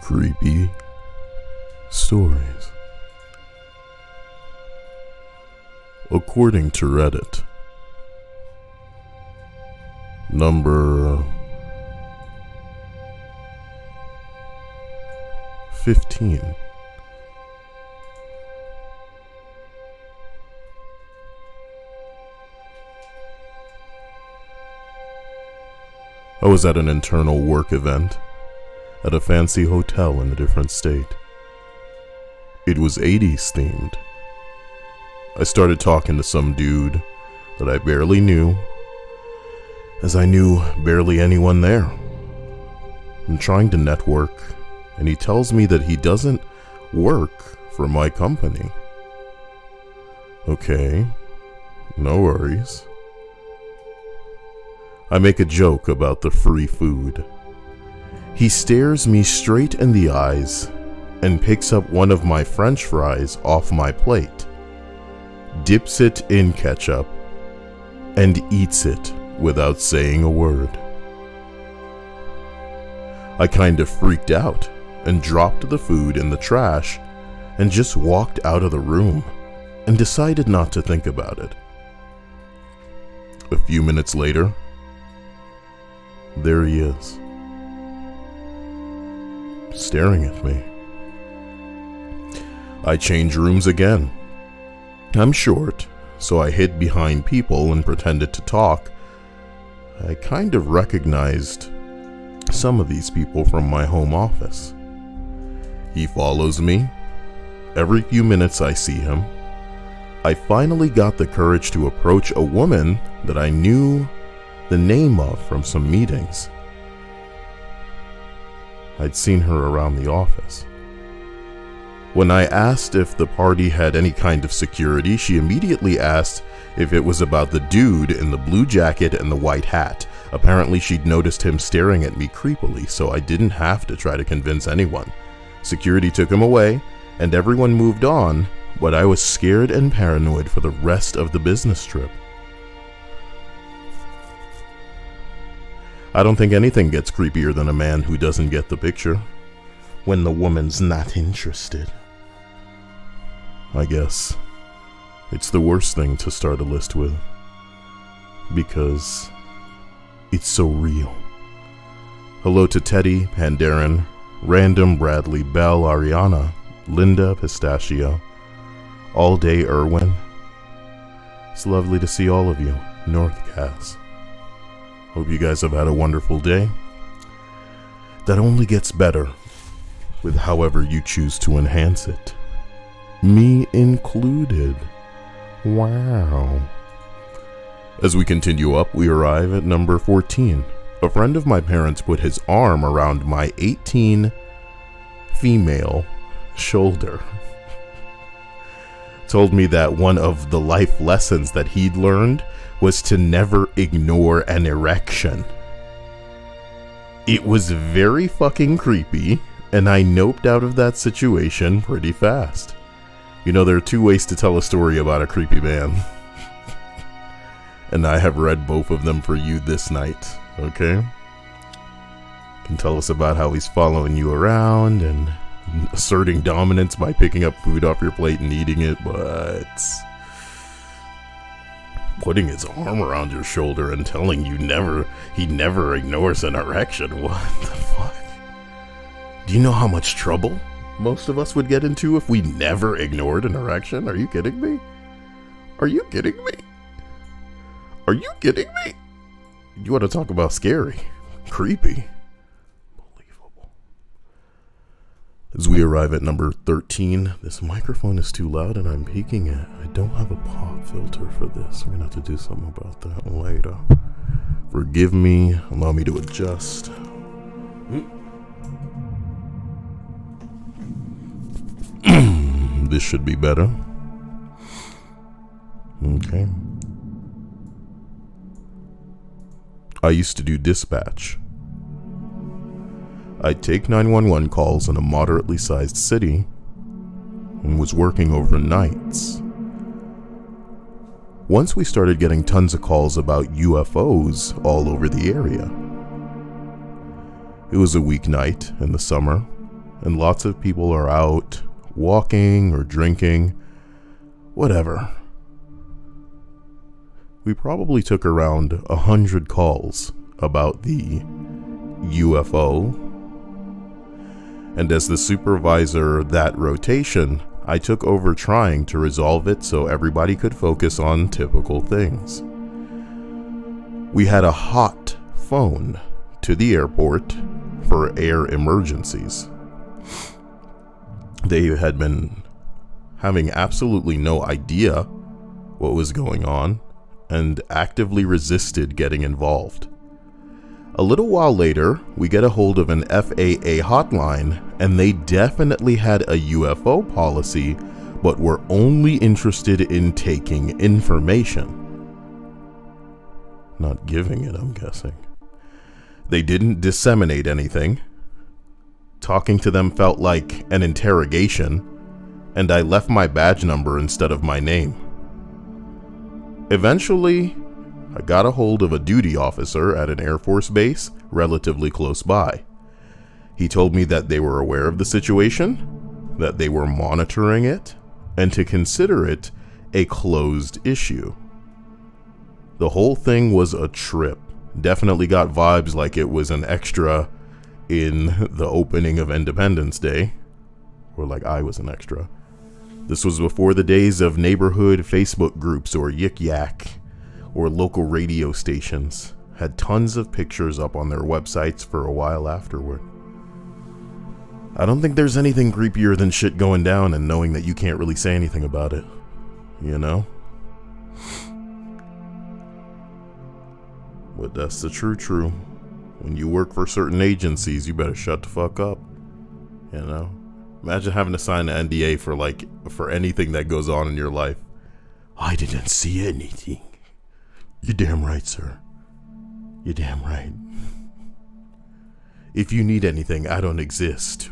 Creepy stories. According to Reddit, number 15. I was at an internal work event at a fancy hotel in a different state. It was 80s themed. I started talking to some dude that I barely knew, as I knew barely anyone there. I'm trying to network, and he tells me that he doesn't work for my company. Okay, no worries. I make a joke about the free food. He stares me straight in the eyes and picks up one of my French fries off my plate, dips it in ketchup, and eats it without saying a word. I kind of freaked out and dropped the food in the trash and just walked out of the room and decided not to think about it. A few minutes later, there he is, staring at me. I change rooms again. I'm short, so I hid behind people and pretended to talk. I kind of recognized some of these people from my home office. He follows me. Every few minutes I see him. I finally got the courage to approach a woman that I knew the name of from some meetings. I'd seen her around the office. When I asked if the party had any kind of security, she immediately asked if it was about the dude in the blue jacket and the white hat. Apparently she'd noticed him staring at me creepily, so I didn't have to try to convince anyone. Security took him away, and everyone moved on, but I was scared and paranoid for the rest of the business trip. I don't think anything gets creepier than a man who doesn't get the picture when the woman's not interested. I guess it's the worst thing to start a list with, because it's so real. Hello to Teddy, Pandaren, Random, Bradley, Belle, Ariana, Linda, Pistachio, All Day Irwin. It's lovely to see all of you, Northcast. Hope you guys have had a wonderful day that only gets better with however you choose to enhance it. Me included. Wow. As we continue up, we arrive at number 14. A friend of my parents put his arm around my 18 female shoulder. Told me that one of the life lessons that he'd learned was to never ignore an erection. It was very fucking creepy, and I noped out of that situation pretty fast. You know, there are two ways to tell a story about a creepy man. And I have read both of them for you this night, okay? You can tell us about how he's following you around and asserting dominance by picking up food off your plate and eating it, but putting his arm around your shoulder and telling you he never ignores an erection. What the fuck? Do you know how much trouble most of us would get into if we never ignored an erection? Are you kidding me? Are you kidding me? Are you kidding me? You want to talk about scary? Creepy. Unbelievable. As we arrive at number 13, this microphone is too loud and I'm peaking it. I don't have a pop filter for this. We're going to have to do something about that later. Forgive me. Allow me to adjust. This should be better. Okay. I used to do dispatch. I'd take 911 calls in a moderately sized city and was working overnights. Once we started getting tons of calls about UFOs all over the area. It was a weeknight in the summer, and lots of people are out walking or drinking, whatever. We probably took around 100 calls about the UFO, and as the supervisor of that rotation, I took over trying to resolve it so everybody could focus on typical things. We had a hot phone to the airport for air emergencies. They had been having absolutely no idea what was going on and actively resisted getting involved. A little while later, we get a hold of an FAA hotline, and they definitely had a UFO policy, but were only interested in taking information. Not giving it, I'm guessing. They didn't disseminate anything. Talking to them felt like an interrogation, and I left my badge number instead of my name. Eventually, I got a hold of a duty officer at an Air Force base relatively close by. He told me that they were aware of the situation, that they were monitoring it, and to consider it a closed issue. The whole thing was a trip. Definitely got vibes like it was an extra in the opening of Independence Day, or like I was an extra. This was before the days of neighborhood Facebook groups or Yik Yak, or local radio stations. Had tons of pictures up on their websites for a while afterward. I don't think there's anything creepier than shit going down and knowing that you can't really say anything about it, you know? But that's the true. When you work for certain agencies, you better shut the fuck up, you know? Imagine having to sign an NDA for anything that goes on in your life. I didn't see anything. You're damn right, sir. You're damn right. If you need anything, I don't exist.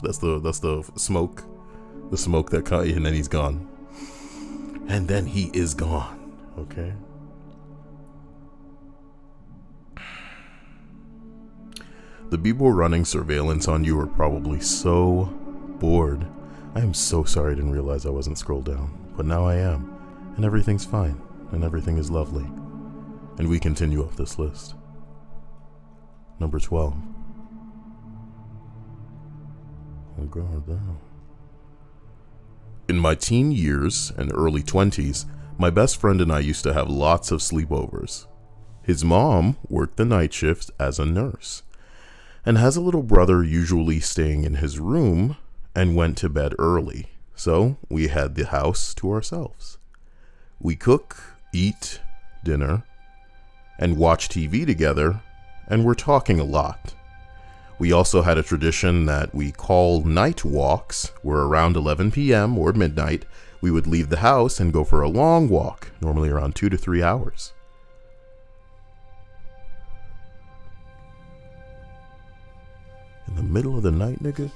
That's the smoke. The smoke that caught you, and then he's gone. And then he is gone. Okay? The people running surveillance on you are probably so bored. I am so sorry I didn't realize I wasn't scrolled down. But now I am. And everything's fine. And everything is lovely. And we continue up this list. Number 12. Oh God, damn. In my teen years and early 20s, my best friend and I used to have lots of sleepovers. His mom worked the night shift as a nurse, and has a little brother usually staying in his room and went to bed early, so we had the house to ourselves. We cook, eat dinner, and watch TV together, and we're talking a lot. We also had a tradition that we call night walks, where around 11 p.m. or midnight, we would leave the house and go for a long walk, normally around 2 to 3 hours. In the middle of the night, nigga?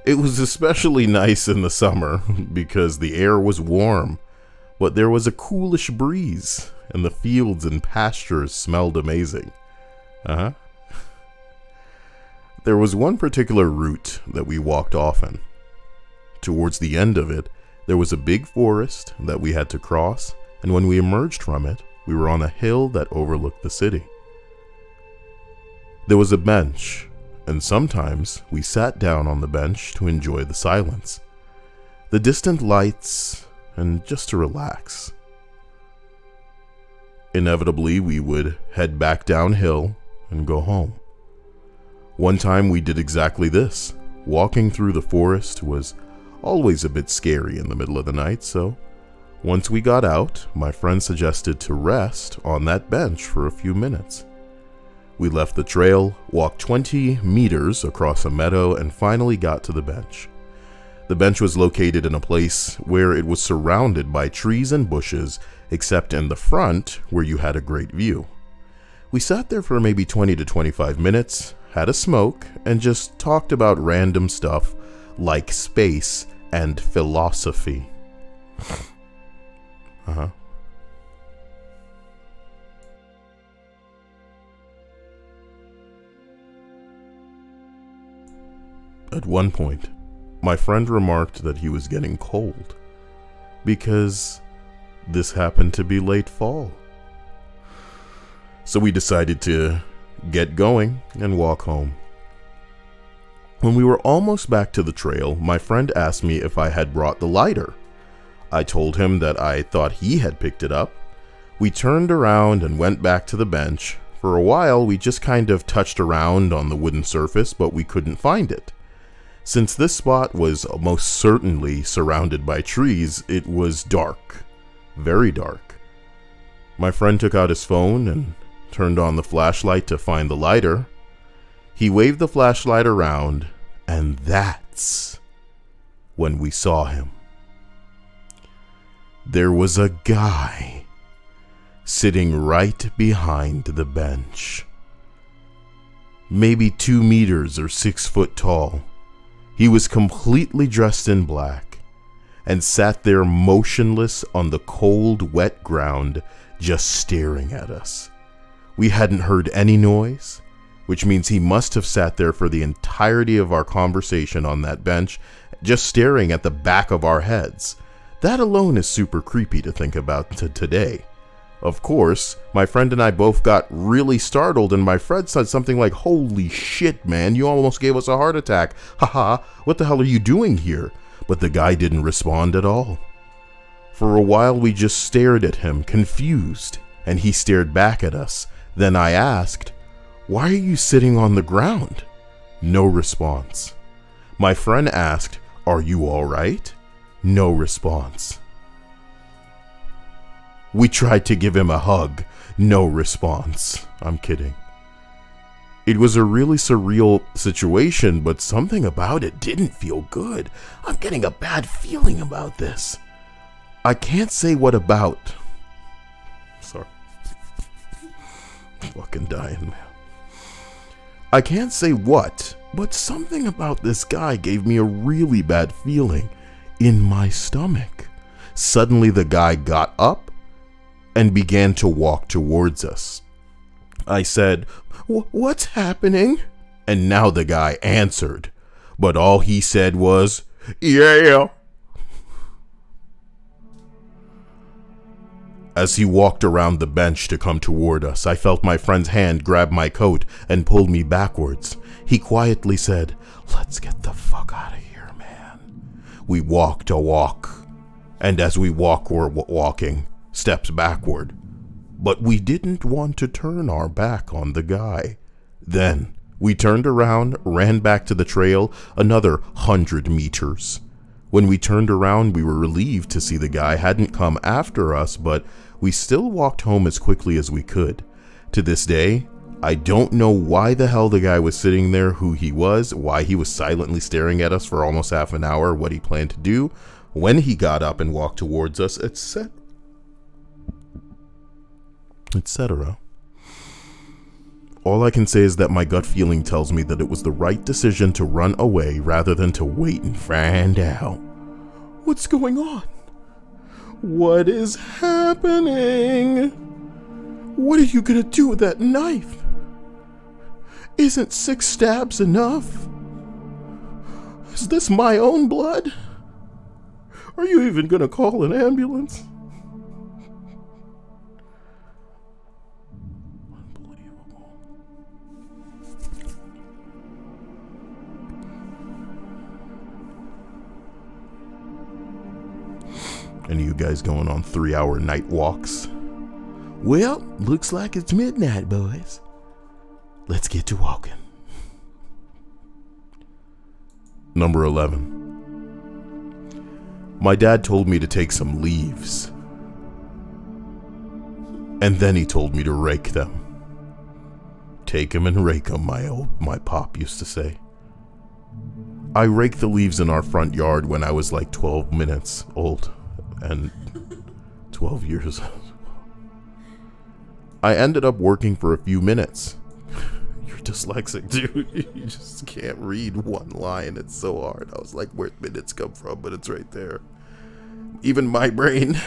It was especially nice in the summer because the air was warm, but there was a coolish breeze and the fields and pastures smelled amazing. There was one particular route that we walked often. Towards the end of it, there was a big forest that we had to cross, and when we emerged from it, we were on a hill that overlooked the city. There was a bench, and sometimes we sat down on the bench to enjoy the silence, the distant lights, and just to relax. Inevitably, we would head back downhill and go home. One time we did exactly this. Walking through the forest was always a bit scary in the middle of the night, so once we got out, my friend suggested to rest on that bench for a few minutes. We left the trail, walked 20 meters across a meadow, and finally got to the bench. The bench was located in a place where it was surrounded by trees and bushes, except in the front where you had a great view. We sat there for maybe 20 to 25 minutes, had a smoke, and just talked about random stuff like space and philosophy. At one point, my friend remarked that he was getting cold because this happened to be late fall. So we decided to get going and walk home. When we were almost back to the trail, my friend asked me if I had brought the lighter. I told him that I thought he had picked it up. We turned around and went back to the bench. For a while, we just kind of touched around on the wooden surface, but we couldn't find it. Since this spot was most certainly surrounded by trees, it was dark, very dark. My friend took out his phone and turned on the flashlight to find the lighter. He waved the flashlight around, and that's when we saw him. There was a guy sitting right behind the bench. Maybe 2 meters or 6 foot tall. He was completely dressed in black and sat there motionless on the cold, wet ground, just staring at us. We hadn't heard any noise, which means he must have sat there for the entirety of our conversation on that bench, just staring at the back of our heads. That alone is super creepy to think about today. Of course, my friend and I both got really startled, and my friend said something like, "Holy shit, man, you almost gave us a heart attack. Haha, what the hell are you doing here?" But the guy didn't respond at all. For a while, we just stared at him, confused, and he stared back at us. Then I asked, "Why are you sitting on the ground?" No response. My friend asked, "Are you all right?" No response. We tried to give him a hug. No response. I'm kidding. It was a really surreal situation, but something about it didn't feel good. I'm getting a bad feeling about this. I can't say what about. Sorry. I'm fucking dying, man. I can't say what, but something about this guy gave me a really bad feeling in my stomach. Suddenly the guy got up and began to walk towards us. I said, "What's happening?" And now the guy answered, but all he said was, "Yeah." As he walked around the bench to come toward us, I felt my friend's hand grab my coat and pulled me backwards. He quietly said, "Let's get the fuck out of here, man." We walked a walk, and as we were walking, steps backward, but we didn't want to turn our back on the guy. Then we turned around, ran back to the trail another 100 meters. When we turned around, we were relieved to see the guy hadn't come after us, but we still walked home as quickly as we could. To this day, I don't know why the hell the guy was sitting there, who he was, why he was silently staring at us for almost half an hour, what he planned to do, when he got up and walked towards us, etc. All I can say is that my gut feeling tells me that it was the right decision to run away rather than to wait and find out. What's going on? What is happening? What are you gonna do with that knife? Isn't 6 stabs enough? Is this my own blood? Are you even gonna call an ambulance? Any of you guys going on 3-hour night walks? Well, looks like it's midnight, boys. Let's get to walking. Number 11. My dad told me to take some leaves. And then he told me to rake them. Take 'em and rake 'em, my pop used to say. I raked the leaves in our front yard when I was like 12 minutes old. And 12 years old. I ended up working for a few minutes. You're dyslexic, dude. You just can't read one line. It's so hard. I was like, where'd minutes come from? But it's right there. Even my brain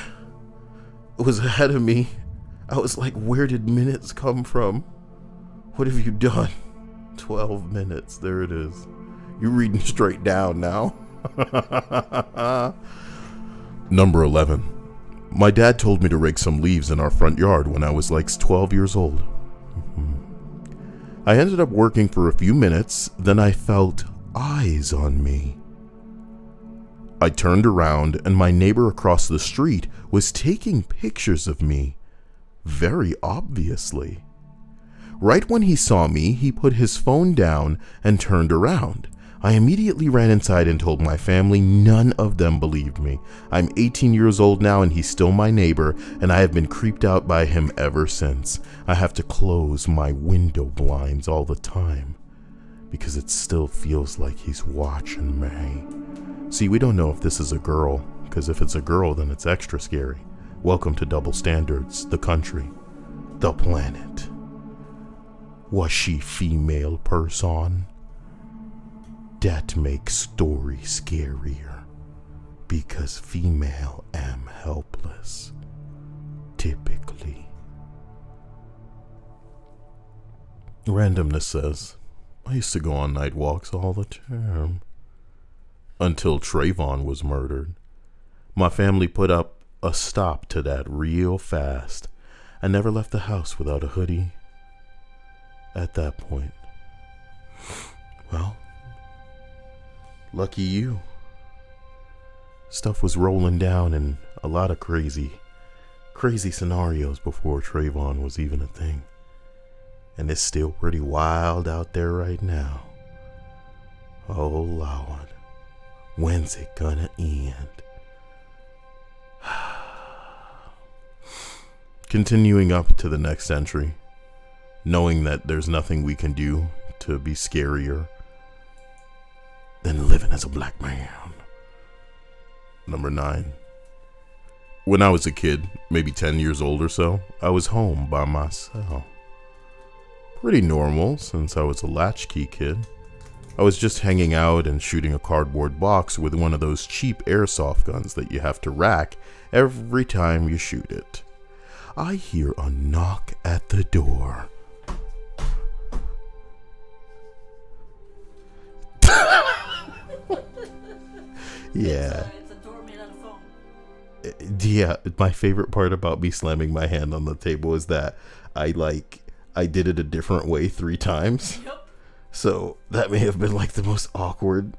was ahead of me. I was like, where did minutes come from? What have you done? 12 minutes. There it is. You're reading straight down now. Number 11. My dad told me to rake some leaves in our front yard when I was like 12 years old. I ended up working for a few minutes, then I felt eyes on me. I turned around and my neighbor across the street was taking pictures of me, very obviously. Right when he saw me, he put his phone down and turned around. I immediately ran inside and told my family. None of them believed me. I'm 18 years old now and he's still my neighbor, and I have been creeped out by him ever since. I have to close my window blinds all the time because it still feels like he's watching me. See, we don't know if this is a girl, because if it's a girl, then it's extra scary. Welcome to Double Standards, the country, the planet. Was she female person? That makes story scarier, because female am helpless, typically. Randomness says, I used to go on night walks all the time. Until Trayvon was murdered. My family put up a stop to that real fast. I never left the house without a hoodie. At that point. Well, lucky you. Stuff was rolling down in a lot of crazy scenarios before Trayvon was even a thing. And it's still pretty wild out there right now. Oh Lord, when's it gonna end? Continuing up to the next entry, knowing that there's nothing we can do to be scarier than living as a black man. Number 9. When I was a kid, maybe 10 years old or so, I was home by myself. Pretty normal since I was a latchkey kid. I was just hanging out and shooting a cardboard box with one of those cheap airsoft guns that you have to rack every time you shoot it. I hear a knock at the door. Yeah. It's a door made out of foam. Yeah, my favorite part about me slamming my hand on the table is that I did it a different way 3 times. Yep. So that may have been like the most awkward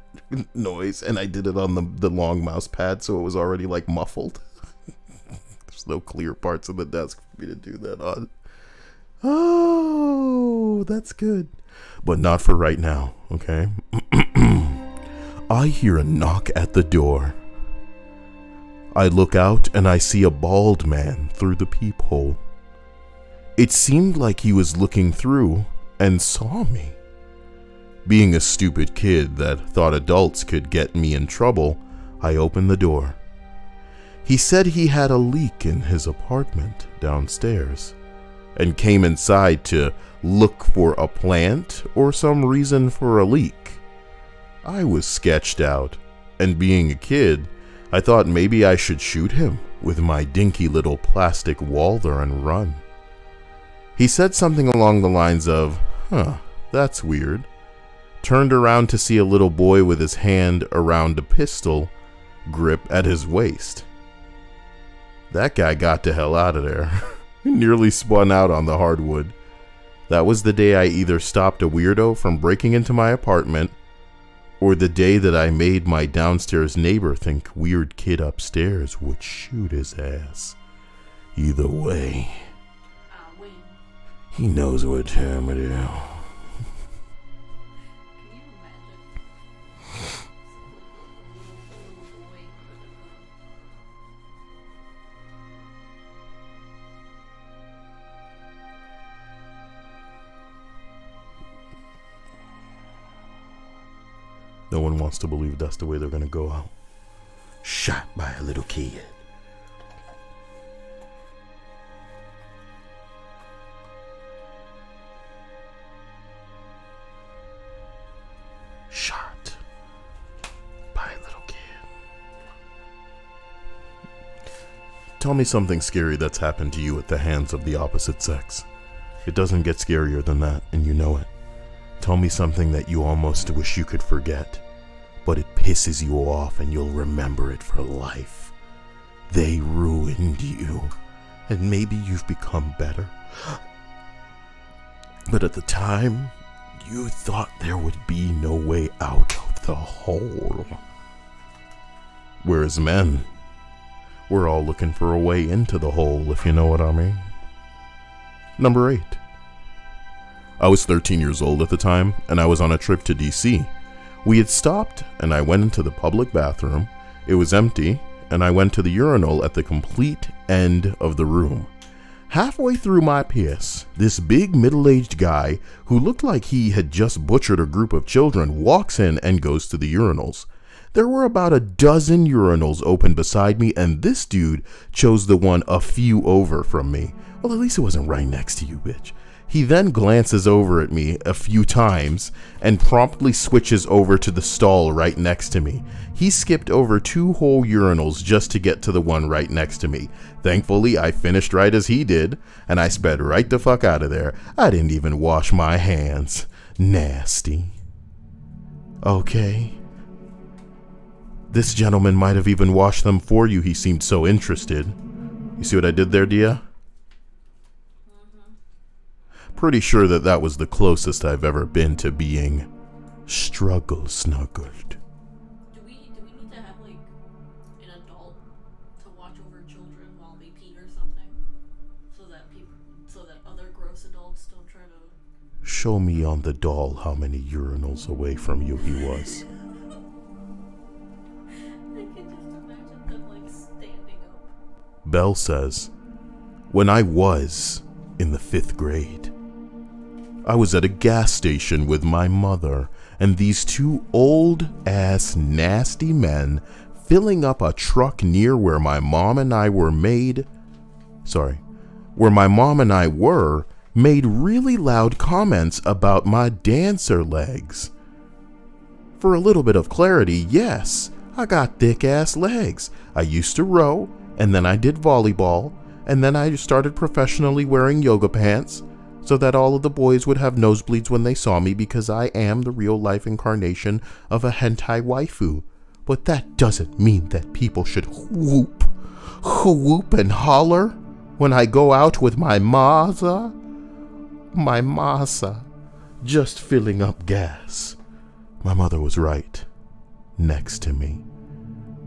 noise, and I did it on the long mouse pad, so it was already like muffled. There's no clear parts of the desk for me to do that on. Oh, that's good. But not for right now, okay? I hear a knock at the door. I look out and I see a bald man through the peephole. It seemed like he was looking through and saw me. Being a stupid kid that thought adults could get me in trouble, I opened the door. He said he had a leak in his apartment downstairs and came inside to look for a plant or some reason for a leak. I was sketched out, and being a kid, I thought maybe I should shoot him with my dinky little plastic Walther and run. He said something along the lines of, that's weird. Turned around to see a little boy with his hand around a pistol grip at his waist. That guy got the hell out of there. He nearly spun out on the hardwood. That was the day I either stopped a weirdo from breaking into my apartment, or the day that I made my downstairs neighbor think weird kid upstairs would shoot his ass. Either way, he knows what time it is. No one wants to believe that's the way they're gonna go out. Shot by a little kid. Shot by a little kid. Tell me something scary that's happened to you at the hands of the opposite sex. It doesn't get scarier than that, and you know it. Tell me something that you almost wish you could forget, but it pisses you off and you'll remember it for life. They ruined you, and maybe you've become better. But at the time, you thought there would be no way out of the hole. Whereas men, we're all looking for a way into the hole, if you know what I mean. Number 8. I was 13 years old at the time, and I was on a trip to DC. We had stopped, and I went into the public bathroom. It was empty, and I went to the urinal at the complete end of the room. Halfway through my piss, this big middle-aged guy, who looked like he had just butchered a group of children, walks in and goes to the urinals. There were about a dozen urinals open beside me, and this dude chose the one a few over from me. Well, at least it wasn't right next to you, bitch. He then glances over at me a few times and promptly switches over to the stall right next to me. He skipped over 2 whole urinals just to get to the one right next to me. Thankfully, I finished right as he did, and I sped right the fuck out of there. I didn't even wash my hands. Nasty. Okay. This gentleman might have even washed them for you. He seemed so interested. You see what I did there, Dia? Pretty sure that was the closest I've ever been to being struggle snuggled. Do we need to have like an adult to watch over children while they pee or something, so that other gross adults don't try to? Show me on the doll how many urinals away from you he was. I can just imagine them like standing up. Belle says, when I was in the 5th grade, I was at a gas station with my mother and these 2 old-ass nasty men filling up a truck near where my mom and I were made really loud comments about my dancer legs. For a little bit of clarity, yes, I got thick-ass legs. I used to row, and then I did volleyball, and then I started professionally wearing yoga pants, so that all of the boys would have nosebleeds when they saw me because I am the real-life incarnation of a hentai waifu. But that doesn't mean that people should whoop and holler when I go out with my masa, just filling up gas. My mother was right. Next to me.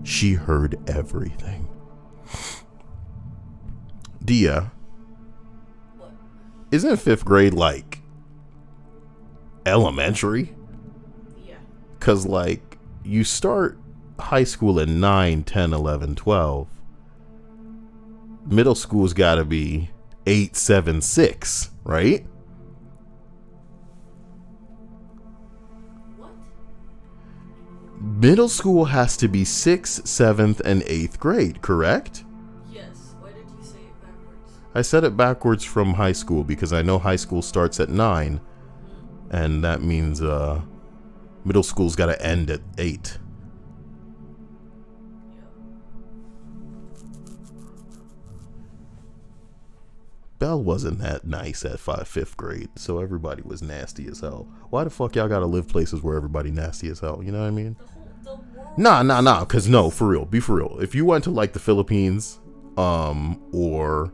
She heard everything. Dia, isn't 5th grade like elementary? Yeah. Cause like you start high school at 9, 10, 11, 12. Middle school's gotta be 8, 7, 6, right? What? Middle school has to be 6th, 7th, and 8th grade, correct? Yes. Why did you say it backwards? I said it backwards from high school because I know high school starts at 9, and that means middle school's got to end at 8. Belle wasn't that nice at 5th grade, so everybody was nasty as hell. Why the fuck y'all gotta live places where everybody nasty as hell? You know what I mean? Nah. Cause no, for real, be for real. If you went to like the Philippines, or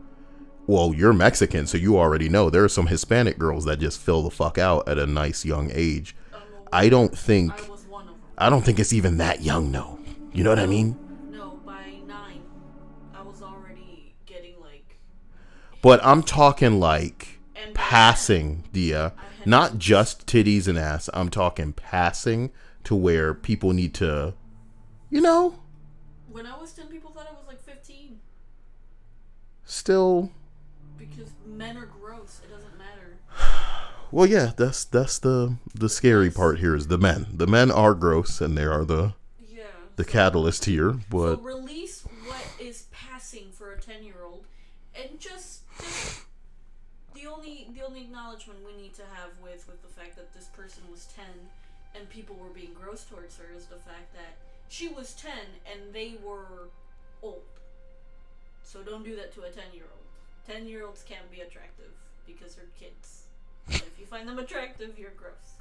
well, you're Mexican, so you already know there are some Hispanic girls that just fill the fuck out at a nice young age. I don't think it's even that young, no. You know what I mean? No, by 9, I was already getting like. But I'm talking like passing, Dia. Not just titties and ass. I'm talking passing to where people need to, you know. When I was 10, people thought I was like 15. Still. Because men are gross. It doesn't matter. Well, yeah, that's the scary part here is the men. The men are gross, and they are the catalyst here. But so release what is passing for a 10-year-old, and just the only acknowledgement we need to have with the fact that this person was 10 and people were being gross towards her is the fact that she was 10 and they were old. So don't do that to a 10-year-old. 10-year-olds can't be attractive because they're kids. And if you find them attractive, you're gross.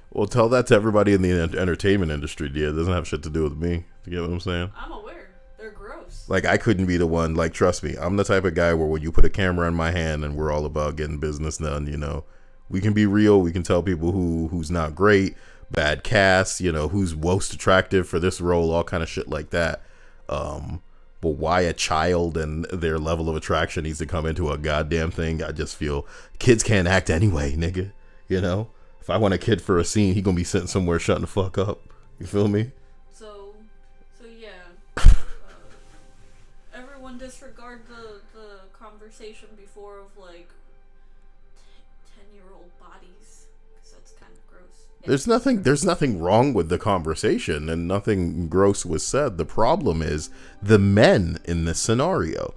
Well, tell that to everybody in the entertainment industry, dear. It doesn't have shit to do with me. You get what I'm saying? I'm aware. They're gross. Like, I couldn't be the one. Like, trust me. I'm the type of guy where when you put a camera in my hand and we're all about getting business done, you know, we can be real. We can tell people who's not great, bad cast, you know, who's most attractive for this role, all kind of shit like that. But why a child and their level of attraction needs to come into a goddamn thing, I just feel kids can't act anyway, nigga. You know? If I want a kid for a scene, he gonna be sitting somewhere shutting the fuck up. You feel me? So yeah. Everyone disregard the conversation before of like 10-year-old bodies, because that's kind of gross. There's nothing wrong with the conversation, and nothing gross was said. The problem is the men in this scenario.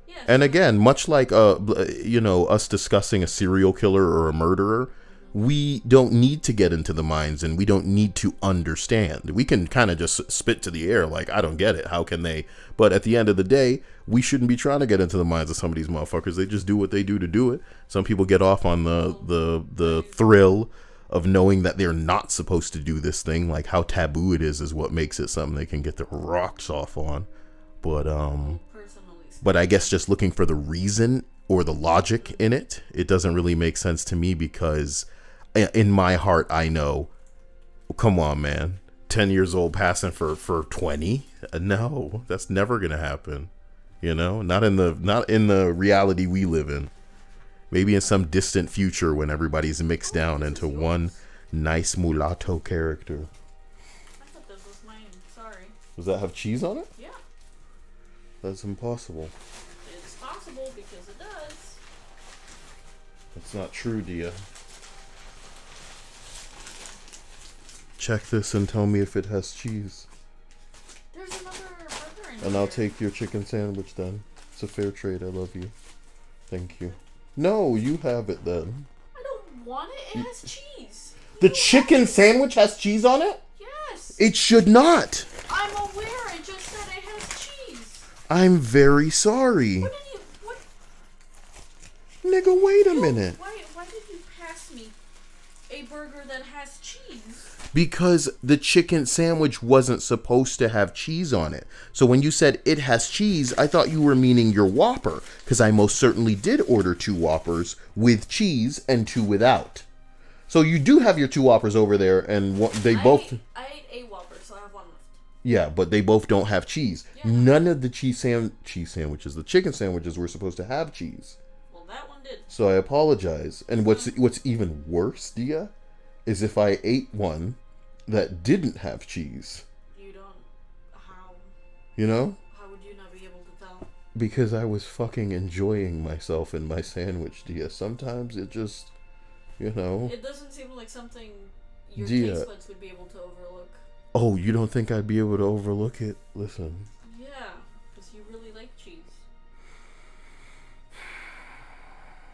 Yeah, and again, much like you know, us discussing a serial killer or a murderer, we don't need to get into the minds, and we don't need to understand. We can kind of just spit to the air like, I don't get it. How can they? But at the end of the day, we shouldn't be trying to get into the minds of some of these motherfuckers. They just do what they do to do it. Some people get off on the thrill of knowing that they're not supposed to do this thing. Like, how taboo it is what makes it something they can get their rocks off on. But I guess just looking for the reason or the logic in it, it doesn't really make sense to me, because in my heart, I know, come on, man, 10 years old passing for 20? No, that's never going to happen. You know, not in the reality we live in. Maybe in some distant future when everybody's mixed down into one nice mulatto character. I thought this was mine. Sorry. Does that have cheese on it? Yeah. That's impossible. It's possible because it does. That's not true, Dia. Check this and tell me if it has cheese. There's another burger in And here. I'll take your chicken sandwich then. It's a fair trade. I love you. Thank you. No, you have it then. I don't want it. It has cheese. The chicken sandwich has cheese on it? Yes. It should not. I'm aware. I just said it has cheese. I'm very sorry. What did you... What? Nigga, wait a minute. Why did you pass me a burger that has cheese? Because the chicken sandwich wasn't supposed to have cheese on it. So when you said it has cheese, I thought you were meaning your Whopper. Because I most certainly did order 2 Whoppers with cheese and 2 without. So you do have your 2 Whoppers over there, and both... I ate a Whopper, so I have one left. Yeah, but they both don't have cheese. Yeah. None of the cheese sandwiches, the chicken sandwiches, were supposed to have cheese. Well, that one did. So I apologize. And what's even worse, Dia, is if I ate one that didn't have cheese. You don't... How? You know? How would you not be able to tell? Because I was fucking enjoying myself in my sandwich, Dia. Sometimes it just, you know... It doesn't seem like something your Dia. taste buds would be able to overlook. Oh, you don't think I'd be able to overlook it? Listen. Yeah, because you really like cheese.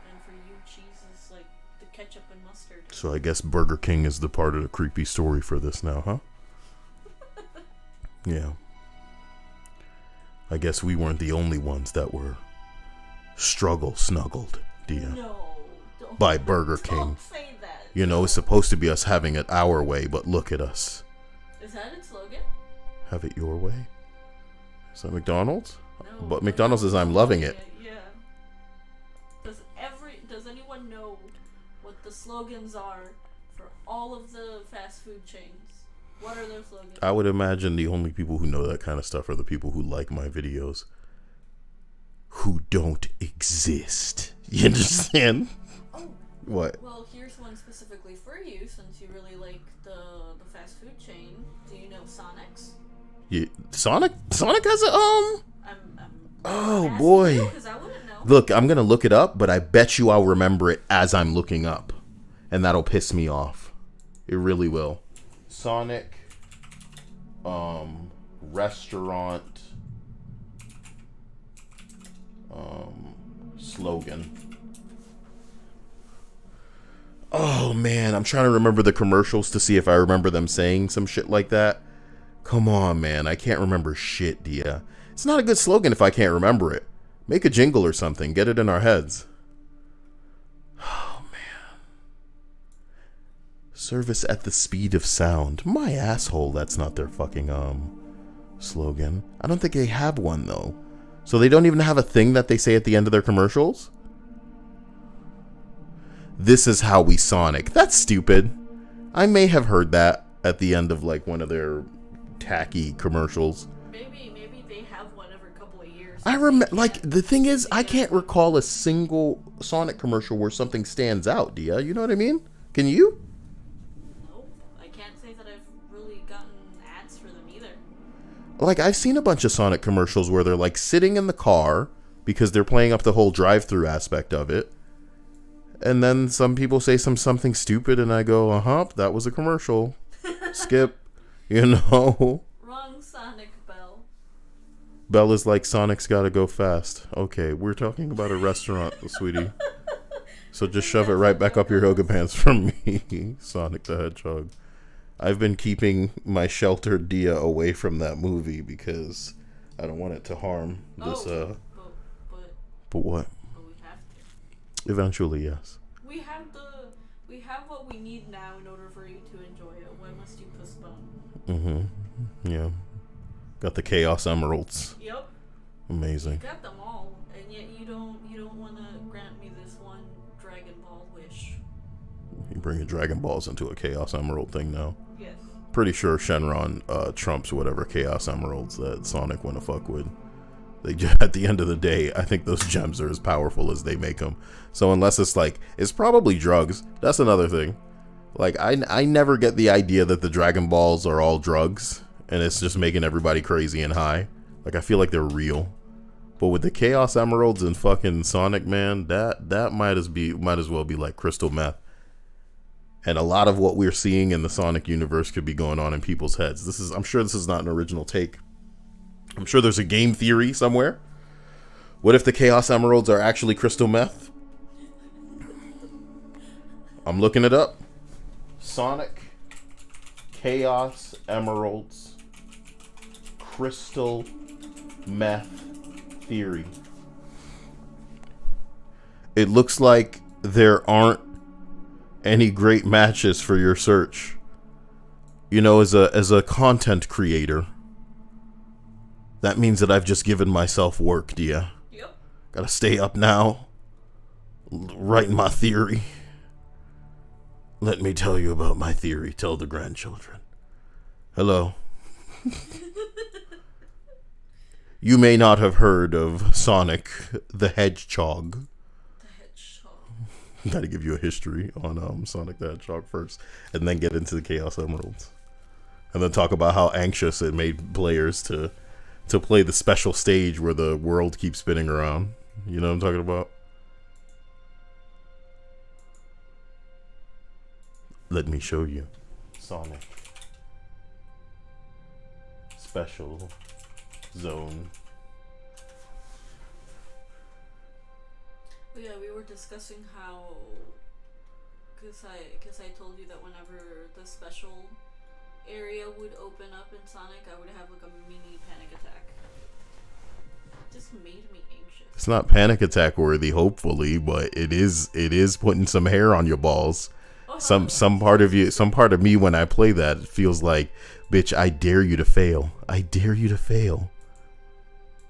And for you, cheese is like the ketchup and mustard. So I guess Burger King is the part of the creepy story for this now, huh? Yeah. I guess we weren't the only ones that were snuggled, Dia. No, don't. By Burger King. Don't say that. You know, it's supposed to be us having it our way, but look at us. Is that its slogan? Have it your way? Is that McDonald's? No. But McDonald's is I'm loving it. Yeah. Does anyone know what the slogans are for all of the fast food chains? What are their slogans? I would imagine the only people who know that kind of stuff are the people who like my videos, who don't exist. You understand? Oh. What? Well, here's one specifically for you, since you really like the fast food chain. Do you know Sonic's? Yeah, Sonic has a I'm Oh asking boy. you, 'cause I wouldn't know. Look, I'm gonna look it up, but I bet you I'll remember it as I'm looking up, and that'll piss me off. It really will. Sonic, restaurant, slogan. Oh man, I'm trying to remember the commercials to see if I remember them saying some shit like that. Come on, man, I can't remember shit, Dia. It's not a good slogan if I can't remember it. Make a jingle or something. Get it in our heads. Oh, man. Service at the speed of sound. My asshole, that's not their fucking slogan. I don't think they have one though. So they don't even have a thing that they say at the end of their commercials? This is how we Sonic. That's stupid. I may have heard that at the end of like one of their tacky commercials. Maybe they have one every couple of years. I remember, like, the thing is, I can't recall a single Sonic commercial where something stands out, Dia. You know what I mean? Can you? Nope. I can't say that I've really gotten ads for them either. Like, I've seen a bunch of Sonic commercials where they're, like, sitting in the car because they're playing up the whole drive-through aspect of it. And then some people say something stupid, and I go, that was a commercial. Skip. You know? Wrong Sonic, Bell. Bell is like, Sonic's gotta go fast. Okay, we're talking about a restaurant, sweetie. So just shove it right back up your yoga pants from me, Sonic the Hedgehog. I've been keeping my sheltered Dia away from that movie because I don't want it to harm this, but what? But we have to. Eventually, yes. We have what we need now in order for you to enjoy it. Why must you postpone? Yeah. Got the Chaos Emeralds. Yep. Amazing. You got them all, and yet you don't want to grant me this one Dragon Ball wish. You bringing Dragon Balls into a Chaos Emerald thing now. Yes. Pretty sure Shenron trumps whatever Chaos Emeralds that Sonic wanna fuck with. At the end of the day, I think those gems are as powerful as they make them. So unless it's like, it's probably drugs. That's another thing. Like, I never get the idea that the Dragon Balls are all drugs and it's just making everybody crazy and high. Like, I feel like they're real. But with the Chaos Emeralds and fucking Sonic, man, that might as well be like crystal meth. And a lot of what we're seeing in the Sonic universe could be going on in people's heads. I'm sure this is not an original take. I'm sure there's a game theory somewhere. What if the Chaos Emeralds are actually crystal meth? I'm looking it up. Sonic Chaos Emeralds crystal meth theory. It looks like there aren't any great matches for your search. You know, as a content creator, that means that I've just given myself work, Dia. Yep. Gotta stay up now, writing my theory. Let me tell you about my theory. Tell the grandchildren. Hello. You may not have heard of Sonic the Hedgehog. The Hedgehog. Gotta give you a history on Sonic the Hedgehog first, and then get into the Chaos Emeralds. And then talk about how anxious it made players to play the special stage where the world keeps spinning around. You know what I'm talking about? Let me show you. Sonic. Special zone. Yeah, we were discussing how, cause I told you that whenever the special area would open up in Sonic, I would have like a mini panic attack. It just made me anxious. It's not panic attack worthy, hopefully, but it is putting some hair on your balls. Some part of me when I play that feels like, bitch, I dare you to fail. I dare you to fail.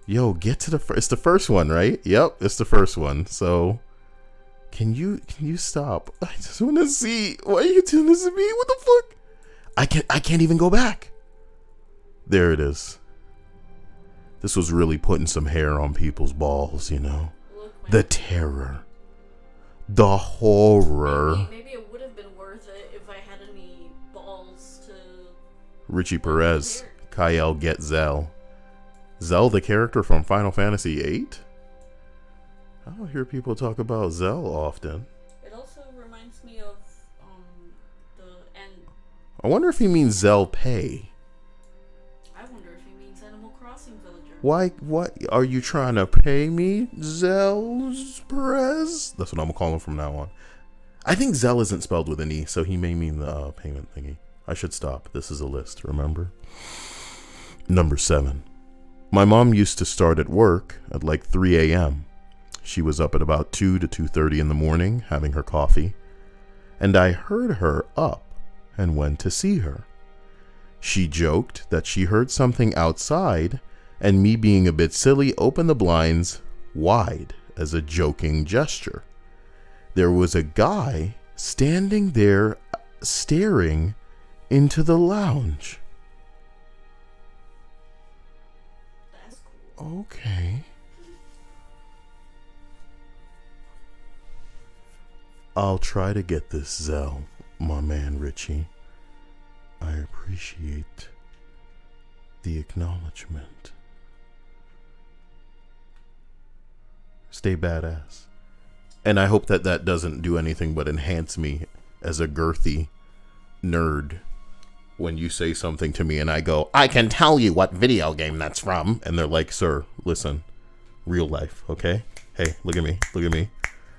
Yo, get to it's the first one, right? Yep, it's the first one. So can you stop? I just want to see. Why are you doing this to me? What the fuck? I can't even go back. There it is. This was really putting some hair on people's balls, you know. Look, the terror. The horror. Maybe it would have been worth it if I had any balls to... Richie Perez. Kyle get Zell. Zell, the character from Final Fantasy VIII? I don't hear people talk about Zell often. It also reminds me of the end. I wonder if he means Zell Pay. I wonder if he means Animal Crossing villager. Why? What are you trying to pay me, Zell Perez? That's what I'm gonna call him from now on. I think Zell isn't spelled with an E, so he may mean the payment thingy. I should stop. This is a list, remember? Number 7. My mom used to start at work at like 3 a.m. She was up at about 2 to 2:30 in the morning having her coffee, and I heard her up and went to see her. She joked that she heard something outside, and me being a bit silly opened the blinds wide as a joking gesture. There was a guy standing there staring into the lounge. That's cool. Okay. I'll try to get this Zell, my man Richie. I appreciate the acknowledgement. Stay badass. And I hope that that doesn't do anything but enhance me as a girthy nerd when you say something to me and I go, I can tell you what video game that's from. And they're like, sir, listen, real life, okay? Hey, look at me, look at me.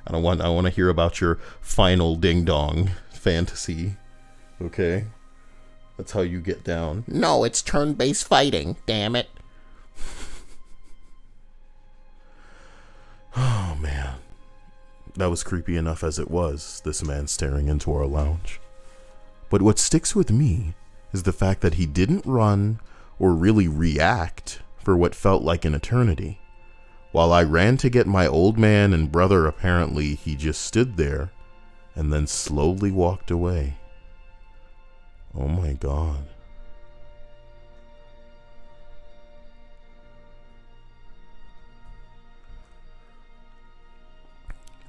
I want to hear about your final ding dong fantasy, okay? That's how you get down. No, it's turn-based fighting, damn it. Oh, man. That was creepy enough as it was, this man staring into our lounge. But what sticks with me is the fact that he didn't run or really react for what felt like an eternity. While I ran to get my old man and brother, apparently he just stood there and then slowly walked away. Oh my God.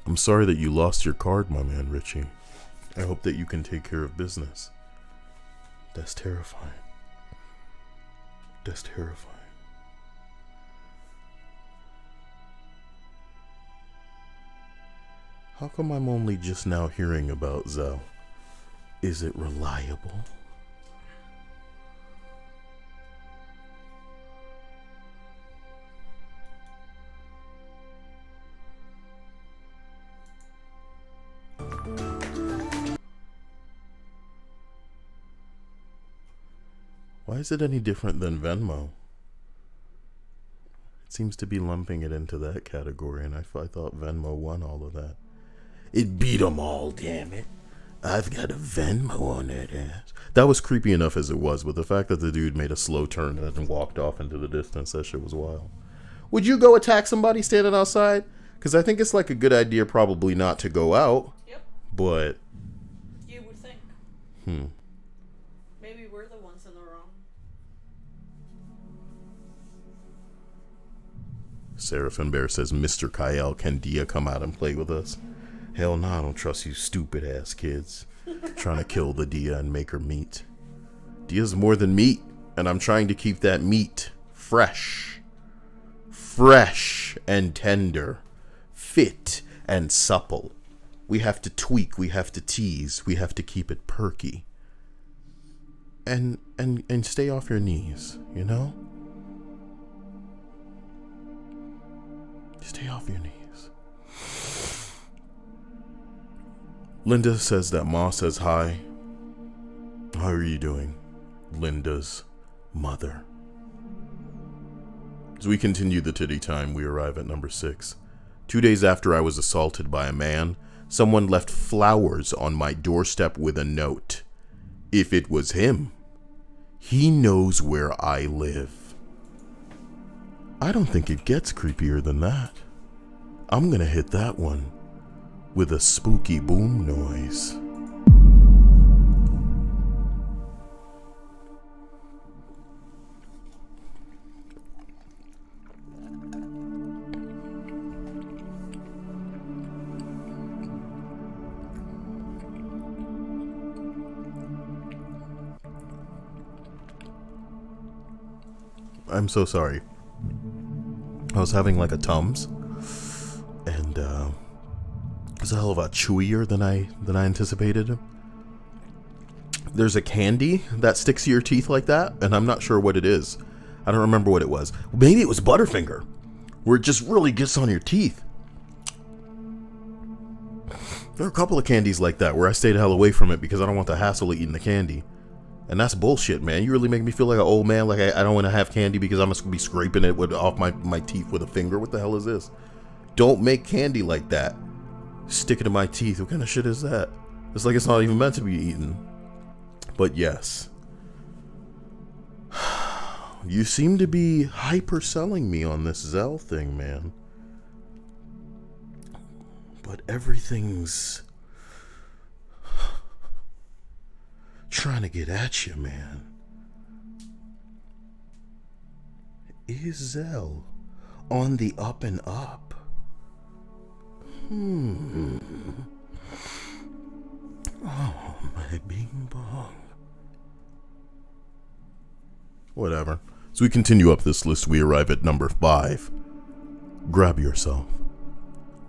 I'm sorry that you lost your card, my man Richie. I hope that you can take care of business. That's terrifying. That's terrifying. How come I'm only just now hearing about Zell? Is it reliable? Why is it any different than Venmo? It seems to be lumping it into that category, and I thought Venmo won all of that. It beat them all, damn it. I've got a Venmo on that ass. That was creepy enough as it was, but the fact that the dude made a slow turn and then walked off into the distance, that shit was wild. Would you go attack somebody standing outside? Because I think it's like a good idea probably not to go out. Yep. But... you would think. Maybe we're the ones in the wrong. Seraphim Bear says, Mr. Kyle, can Dia come out and play with us? Hell no, I don't trust you stupid ass kids. Trying to kill the Dia and make her meat. Dia's more than meat, and I'm trying to keep that meat fresh. Fresh and tender. Fit and supple. We have to tweak, we have to tease, we have to keep it perky. And stay off your knees, you know? Stay off your knees. Linda says that Ma says hi. How are you doing? Linda's mother. As we continue the titty time, we arrive at number 6. 2 days after I was assaulted by a man, someone left flowers on my doorstep with a note. If it was him, he knows where I live. I don't think it gets creepier than that. I'm gonna hit that one with a spooky boom noise. I'm so sorry. I was having like a Tums, and it was a hell of a lot chewier than I anticipated. There's a candy that sticks to your teeth like that, and I'm not sure what it is. I don't remember what it was. Maybe it was Butterfinger, where it just really gets on your teeth. There are a couple of candies like that where I stayed the hell away from it because I don't want the hassle of eating the candy. And that's bullshit, man. You really make me feel like an old man, like I don't want to have candy because I'm going to be scraping it off my teeth with a finger. What the hell is this? Don't make candy like that. Stick it in my teeth. What kind of shit is that? It's like it's not even meant to be eaten. But yes, you seem to be hyper-selling me on this Zell thing, man. But everything's trying to get at you, man. Is Zell on the up and up? Oh, my bing bong. Whatever. As we continue up this list, we arrive at number 5. Grab yourself.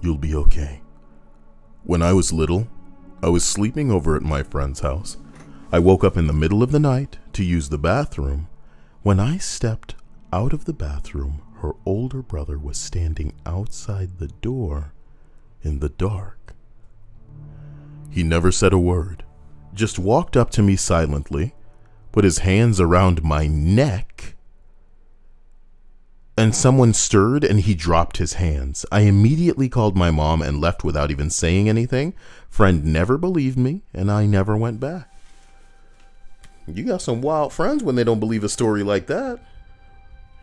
You'll be okay. When I was little, I was sleeping over at my friend's house. I woke up in the middle of the night to use the bathroom. When I stepped out of the bathroom, her older brother was standing outside the door in the dark. He never said a word, just walked up to me silently, put his hands around my neck, and someone stirred and he dropped his hands. I immediately called my mom and left without even saying anything. Friend never believed me, and I never went back. You got some wild friends when they don't believe a story like that.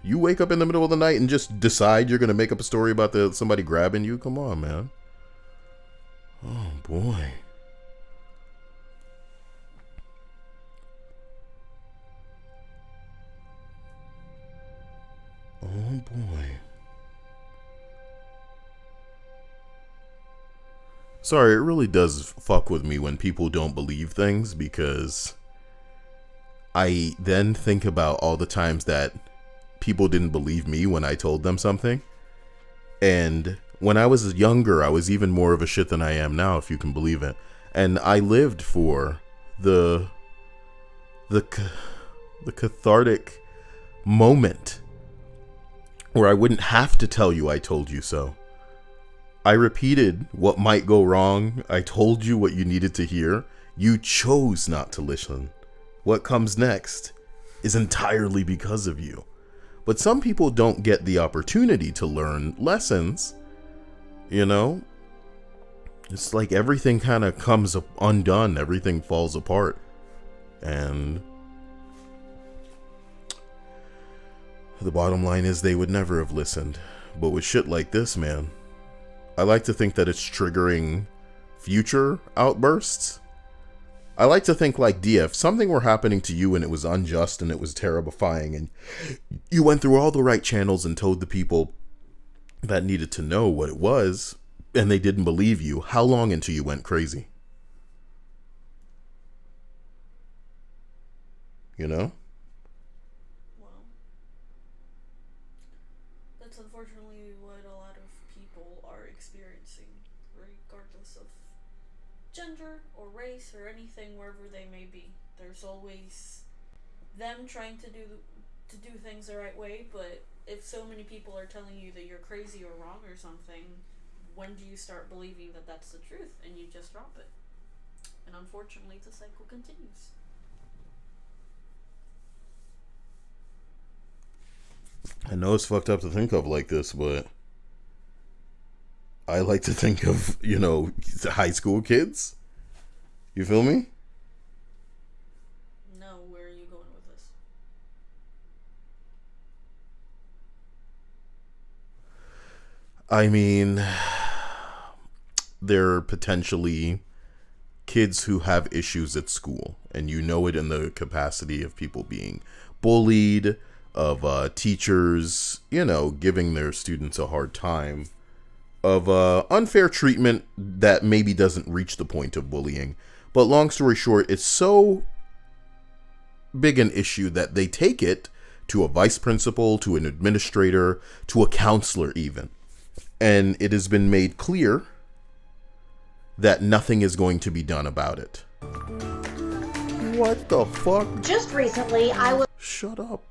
You wake up in the middle of the night and just decide you're going to make up a story about somebody grabbing you? Come on, man. Oh, boy. Oh, boy. Sorry, it really does fuck with me when people don't believe things, because I then think about all the times that people didn't believe me when I told them something. And when I was younger, I was even more of a shit than I am now, if you can believe it. And I lived for the cathartic moment where I wouldn't have to tell you I told you so. I repeated what might go wrong. I told you what you needed to hear. You chose not to listen. What comes next is entirely because of you. But some people don't get the opportunity to learn lessons. You know? It's like everything kind of comes undone. Everything falls apart. And the bottom line is they would never have listened. But with shit like this, man, I like to think that it's triggering future outbursts. I like to think like, Dia, if something were happening to you and it was unjust and it was terrifying and you went through all the right channels and told the people that needed to know what it was and they didn't believe you, how long until you went crazy? You know? Well, that's unfortunately what a lot of people are experiencing, regardless of gender or race or anything, wherever they may be. There's always them trying to do things the right way, but if so many people are telling you that you're crazy or wrong or something, when do you start believing that that's the truth and you just drop it? And unfortunately, the cycle continues. I know it's fucked up to think of like this, but I like to think of, you know, high school kids. You feel me? No, where are you going with this? I mean, they're potentially kids who have issues at school, and you know it in the capacity of people being bullied, of teachers, you know, giving their students a hard time, of unfair treatment that maybe doesn't reach the point of bullying. But long story short, it's so big an issue that they take it to a vice principal, to an administrator, to a counselor even. And it has been made clear that nothing is going to be done about it. What the fuck? Just recently, I was... Shut up. What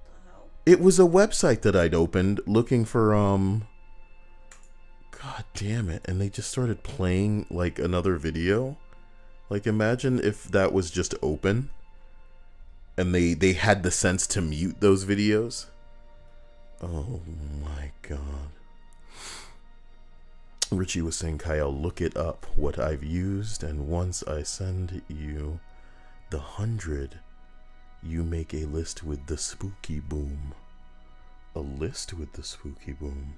the hell? It was a website that I'd opened looking for, God damn it. And they just started playing, like, another video. Like, imagine if that was just open and they had the sense to mute those videos. Oh my god. Richie was saying, Kyle, look it up, what I've used, and once I send you The 100, you make a list with the spooky boom. A list with the spooky boom.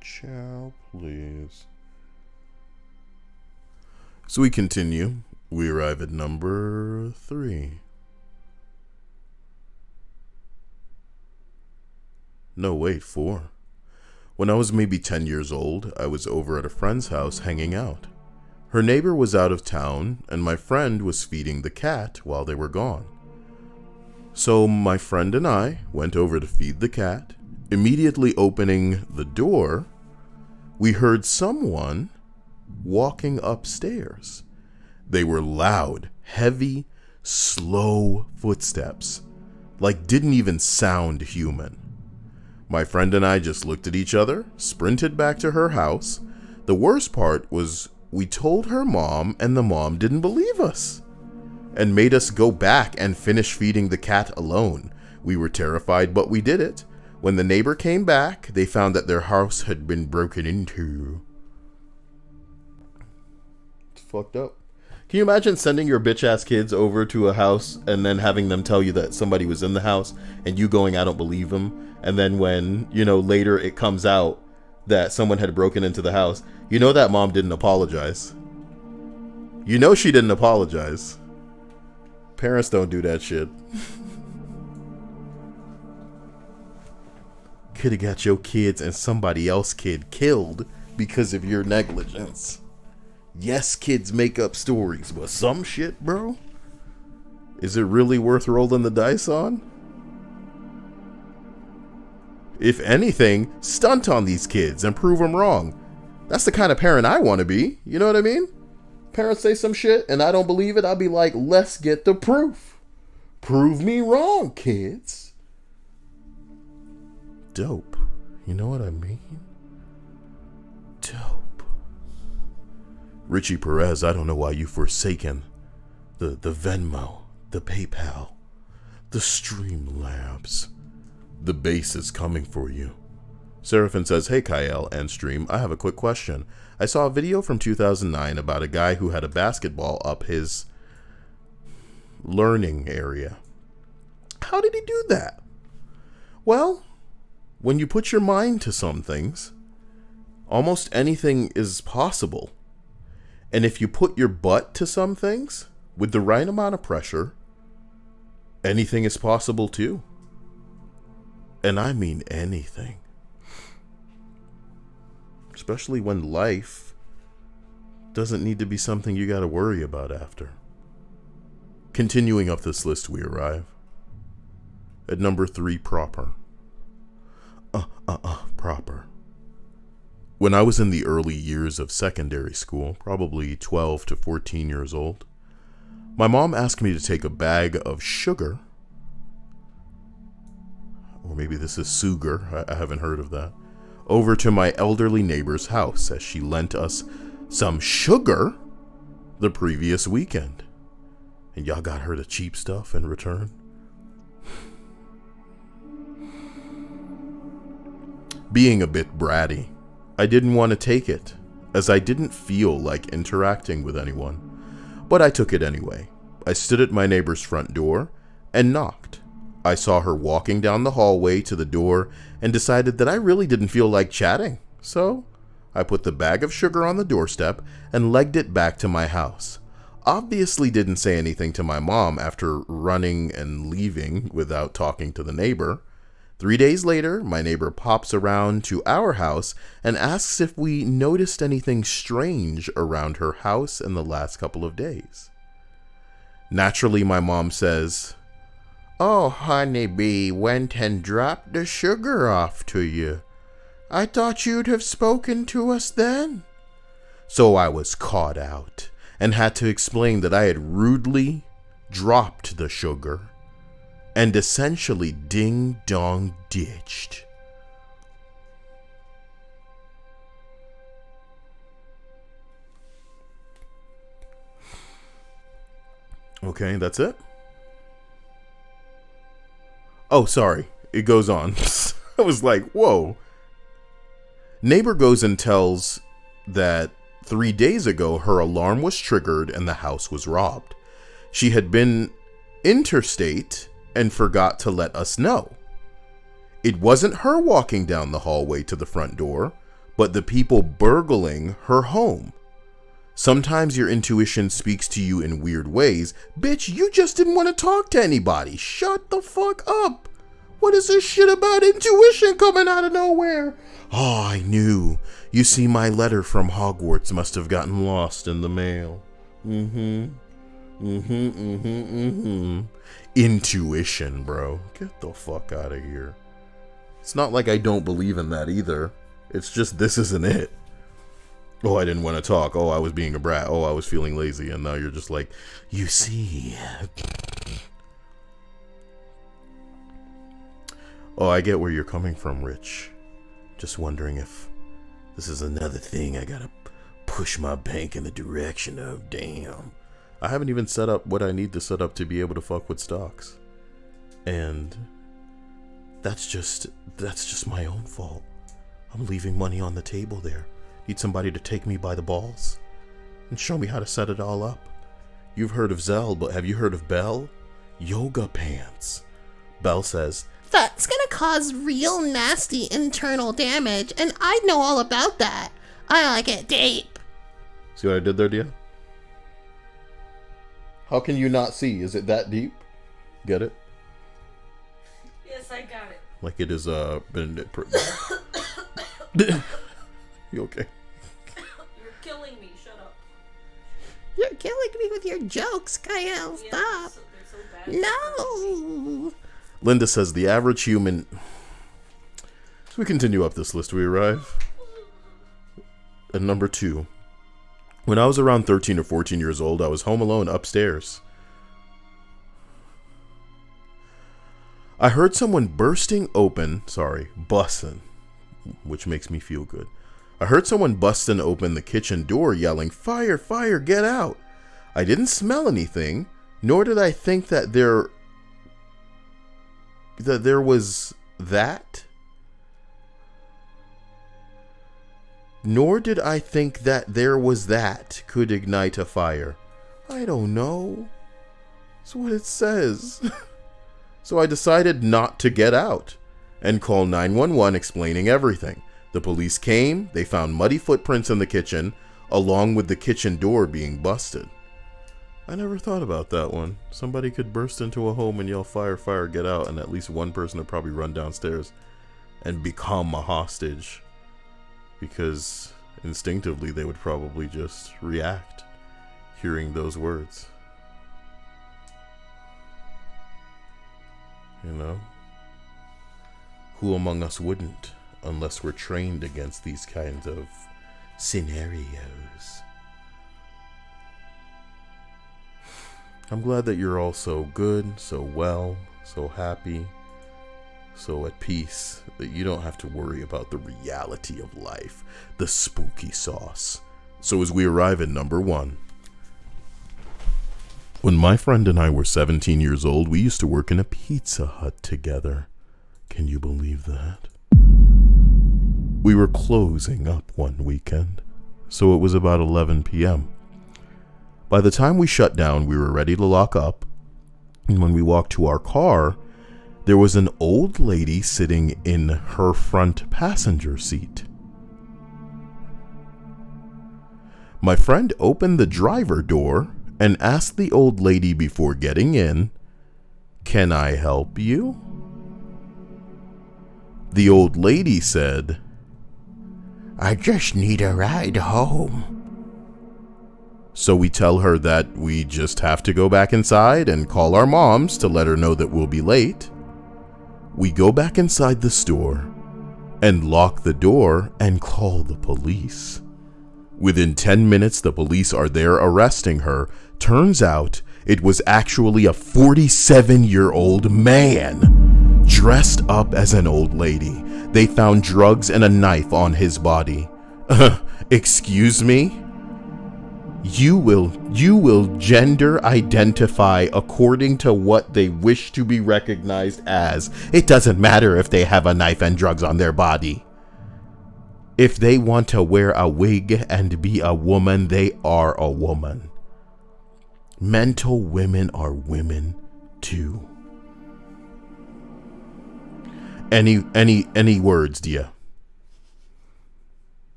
Ciao, please. So we continue. We arrive at number 3. No, wait, 4. When I was maybe 10 years old, I was over at a friend's house hanging out. Her neighbor was out of town, and my friend was feeding the cat while they were gone. So my friend and I went over to feed the cat. Immediately opening the door, we heard someone walking upstairs. They were loud, heavy, slow footsteps, like didn't even sound human. My friend and I just looked at each other, sprinted back to her house. The worst part was we told her mom, and the mom didn't believe us and made us go back and finish feeding the cat alone. We were terrified, but we did it. When the neighbor came back, they found that their house had been broken into. It's fucked up. Can you imagine sending your bitch-ass kids over to a house and then having them tell you that somebody was in the house and you going, I don't believe them. And then when, later it comes out that someone had broken into the house, that mom didn't apologize. She didn't apologize. Parents don't do that shit. Could have got your kids and somebody else's kid killed because of your negligence. Yes, kids make up stories, but some shit, bro? Is it really worth rolling the dice on? If anything, stunt on these kids and prove them wrong. That's the kind of parent I want to be. You know what I mean? Parents say some shit and I don't believe it. I'll be like, let's get the proof. Prove me wrong, kids. Dope. You know what I mean? Dope. Richie Perez, I don't know why you've forsaken the Venmo, the PayPal, the Streamlabs. The base is coming for you. Seraphin says, hey Kyle and Stream, I have a quick question. I saw a video from 2009 about a guy who had a basketball up his learning area. How did he do that? Well, when you put your mind to some things, almost anything is possible. And if you put your butt to some things, with the right amount of pressure, anything is possible too. And I mean anything. Especially when life doesn't need to be something you gotta worry about after. Continuing up this list, we arrive at number 3, proper. Proper. When I was in the early years of secondary school, probably 12 to 14 years old, my mom asked me to take a bag of sugar, or maybe this is sugar, I haven't heard of that, over to my elderly neighbor's house as she lent us some sugar the previous weekend. And y'all got her the cheap stuff in return? Being a bit bratty, I didn't want to take it, as I didn't feel like interacting with anyone. But I took it anyway. I stood at my neighbor's front door and knocked. I saw her walking down the hallway to the door and decided that I really didn't feel like chatting. So I put the bag of sugar on the doorstep and legged it back to my house. Obviously didn't say anything to my mom after running and leaving without talking to the neighbor. 3 days later, my neighbor pops around to our house and asks if we noticed anything strange around her house in the last couple of days. Naturally, my mom says, "Oh, honeybee went and dropped the sugar off to you. I thought you'd have spoken to us then." So I was caught out and had to explain that I had rudely dropped the sugar and essentially ding-dong ditched. Okay, that's it. Oh, sorry. It goes on. I was like, whoa. Neighbor goes and tells that 3 days ago her alarm was triggered and the house was robbed. She had been interstate and forgot to let us know. It wasn't her walking down the hallway to the front door, but the people burgling her home. Sometimes your intuition speaks to you in weird ways. Bitch, you just didn't want to talk to anybody. Shut the fuck up. What is this shit about intuition coming out of nowhere? Oh, I knew. You see, my letter from Hogwarts must have gotten lost in the mail. Intuition, bro. Get the fuck out of here. It's not like I don't believe in that either. It's just this isn't it. Oh, I didn't want to talk. Oh, I was being a brat. Oh, I was feeling lazy. And now you're just like, you see. Oh, I get where you're coming from, Rich. Just wondering if this is another thing I gotta push my bank in the direction of. Damn. I haven't even set up what I need to set up to be able to fuck with stocks. And that's just my own fault. I'm leaving money on the table there. Need somebody to take me by the balls and show me how to set it all up. You've heard of Zell, but have you heard of Belle? Yoga pants. Belle says, that's gonna cause real nasty internal damage, and I know all about that. I like it deep. See what I did there, Dia? How can you not see? Is it that deep? Get it? Yes, I got it. Like it is been. You okay? You're killing me. Shut up. You're killing me with your jokes, Kyle. Stop. They're so bad. No. Linda says the average human. So we continue up this list. We arrive at number 2. When I was around 13 or 14 years old, I was home alone upstairs. I heard someone busting, which makes me feel good. I heard someone busting open the kitchen door yelling, "Fire, fire, get out." I didn't smell anything, nor did I think that there was that. Nor did I think that there was that could ignite a fire. I don't know. That's what it says. So I decided not to get out and call 911 explaining everything. The police came, they found muddy footprints in the kitchen, along with the kitchen door being busted. I never thought about that one. Somebody could burst into a home and yell, "Fire, fire, get out," and at least one person would probably run downstairs and become a hostage. Because instinctively they would probably just react hearing those words. You know? Who among us wouldn't, unless we're trained against these kinds of scenarios? I'm glad that you're all so good, so well, so happy, so at peace, that you don't have to worry about the reality of life, the spooky sauce. So as we arrive at number 1. When my friend and I were 17 years old, we used to work in a Pizza Hut together. Can you believe that? We were closing up one weekend, so it was about 11 p.m. By the time we shut down, we were ready to lock up, and when we walked to our car, there was an old lady sitting in her front passenger seat. My friend opened the driver door and asked the old lady before getting in, "Can I help you?" The old lady said, "I just need a ride home." So we tell her that we just have to go back inside and call our moms to let her know that we'll be late. We go back inside the store and lock the door and call the police. Within 10 minutes, the police are there arresting her. Turns out it was actually a 47-year-old man dressed up as an old lady. They found drugs and a knife on his body. Excuse me? You will gender identify according to what they wish to be recognized as. It doesn't matter if they have a knife and drugs on their body. If they want to wear a wig and be a woman, they are a woman. Mental women are women too. Any words, Dia,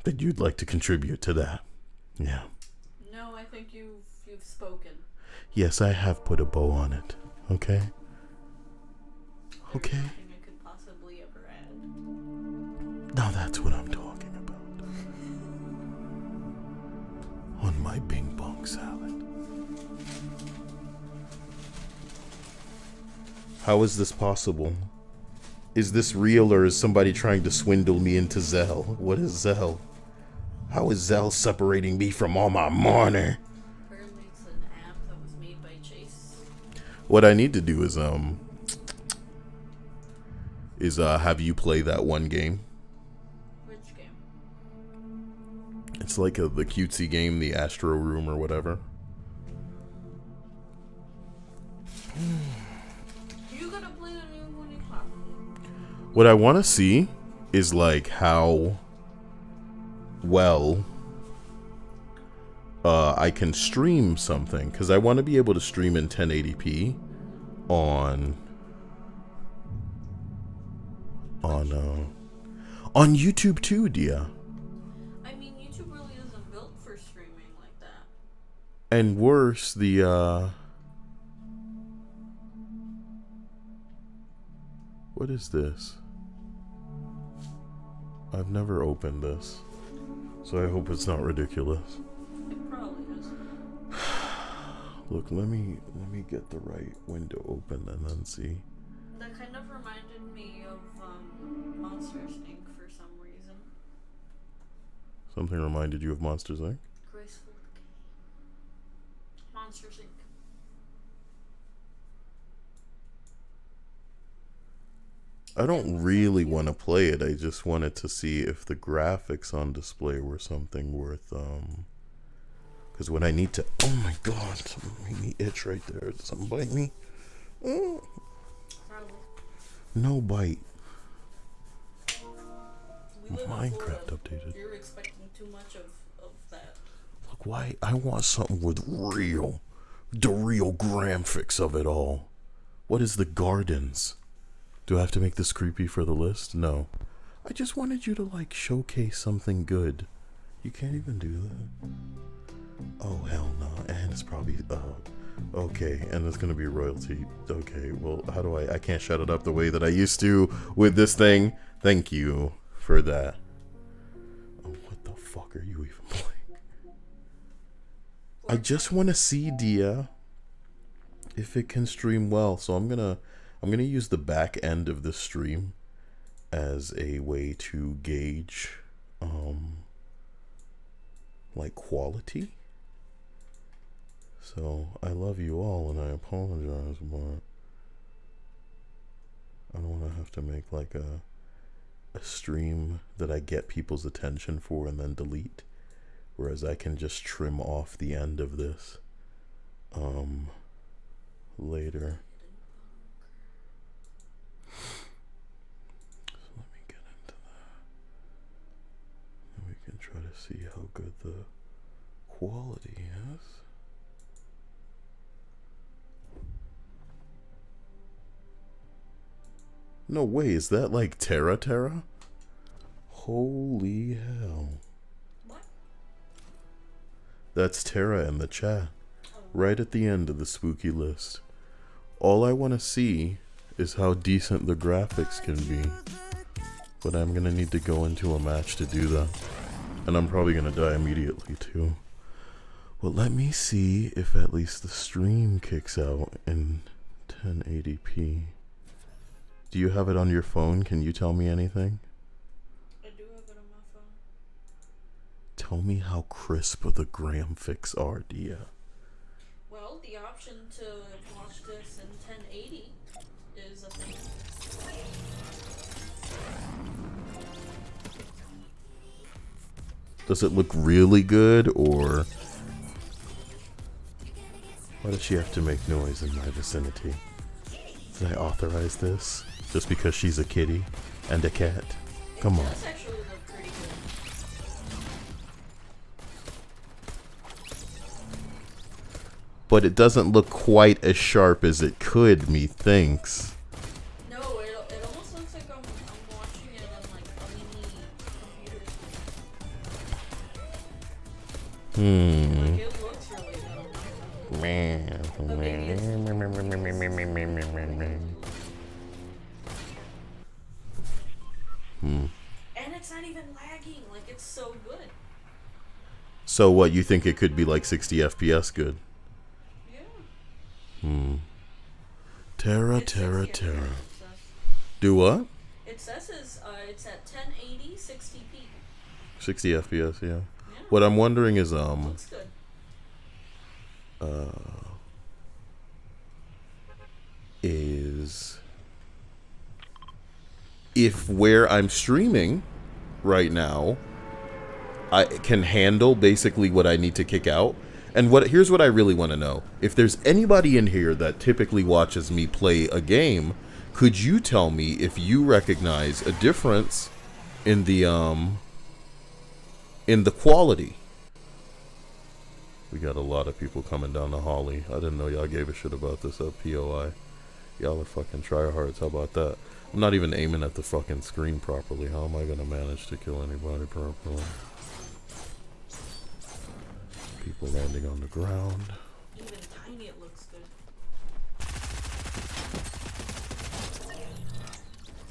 that you'd like to contribute to that? Yeah. No, I think you've spoken. Yes, I have put a bow on it. Okay. Okay. There's nothing I could possibly ever add. Now that's what I'm talking about. On my bing bong salad. How is this possible? Is this real, or is somebody trying to swindle me into Zell? What is Zell? How is Zell separating me from all my money? Apparently it's an app that was made by Chase. What I need to do is have you play that one game. Which game? It's like the cutesy game, the Astro Room or whatever. You gotta play the new one o'clock. What I want to see is like how well I can stream something, because I want to be able to stream in 1080p on YouTube too, Dia. I mean, YouTube really isn't built for streaming like that. And worse, what is this? I've never opened this, so I hope it's not ridiculous. It probably is. Look, let me get the right window open and then see. That kind of reminded me of Monsters Inc. for some reason. Something reminded you of Monsters Inc.? Graceful Decay. Monsters Inc. I don't really want to play it. I just wanted to see if the graphics on display were something worth because when I need to, oh my god, something made me itch right there. Did something bite me? Oh. Probably. No bite. We live in Minecraft Florida. updated. You're expecting too much of that. Look, why I want something with the real graphics of it all. What is the gardens? Do I have to make this creepy for the list? No. I just wanted you to like showcase something good. You can't even do that. Oh hell no. And it's probably okay, and it's gonna be royalty. Okay, well how do I can't shut it up the way that I used to with this thing. Thank you for that. Oh, what the fuck are you even playing? I just wanna see, Dia, if it can stream well. So I'm gonna use the back end of this stream as a way to gauge like quality. So I love you all and I apologize, but I don't want to have to make like a stream that I get people's attention for and then delete, whereas I can just trim off the end of this later. So let me get into that, and we can try to see how good the quality is. No way, is that like Terra? Holy hell. What? That's Terra in the chat. Right at the end of the spooky list. All I want to see is how decent the graphics can be. But I'm going to need to go into a match to do that. And I'm probably going to die immediately too. Well, let me see if at least the stream kicks out in 1080p. Do you have it on your phone? Can you tell me anything? I do have it on my phone. Tell me how crisp the graphics are, Dia. Well, the option to watch this in 1080 is a thing. Does it look really good, or Why does she have to make noise in my vicinity? Did I authorize this? Just because she's a kitty and a cat? Come on. That's actually look pretty good. But it doesn't look quite as sharp as it could, methinks. No, it almost looks like I'm watching it on like a mini computer screen. Like it looks really good. And it's not even lagging, like it's so good. So what, you think it could be like 60 FPS good? Yeah. Terra. It says here, Do what? It says it's at 1080 60p. 60 FPS, yeah. Yeah. What I'm wondering is, Looks good. is if where I'm streaming right now, I can handle basically what I need to kick out. And here's what I really want to know. If there's anybody in here that typically watches me play a game, could you tell me if you recognize a difference in the quality? We got a lot of people coming down the Holly. I didn't know y'all gave a shit about this at POI. Y'all are fucking tryhards. How about that? I'm not even aiming at the fucking screen properly. How am I gonna manage to kill anybody properly? People landing on the ground. Even tiny, it looks good.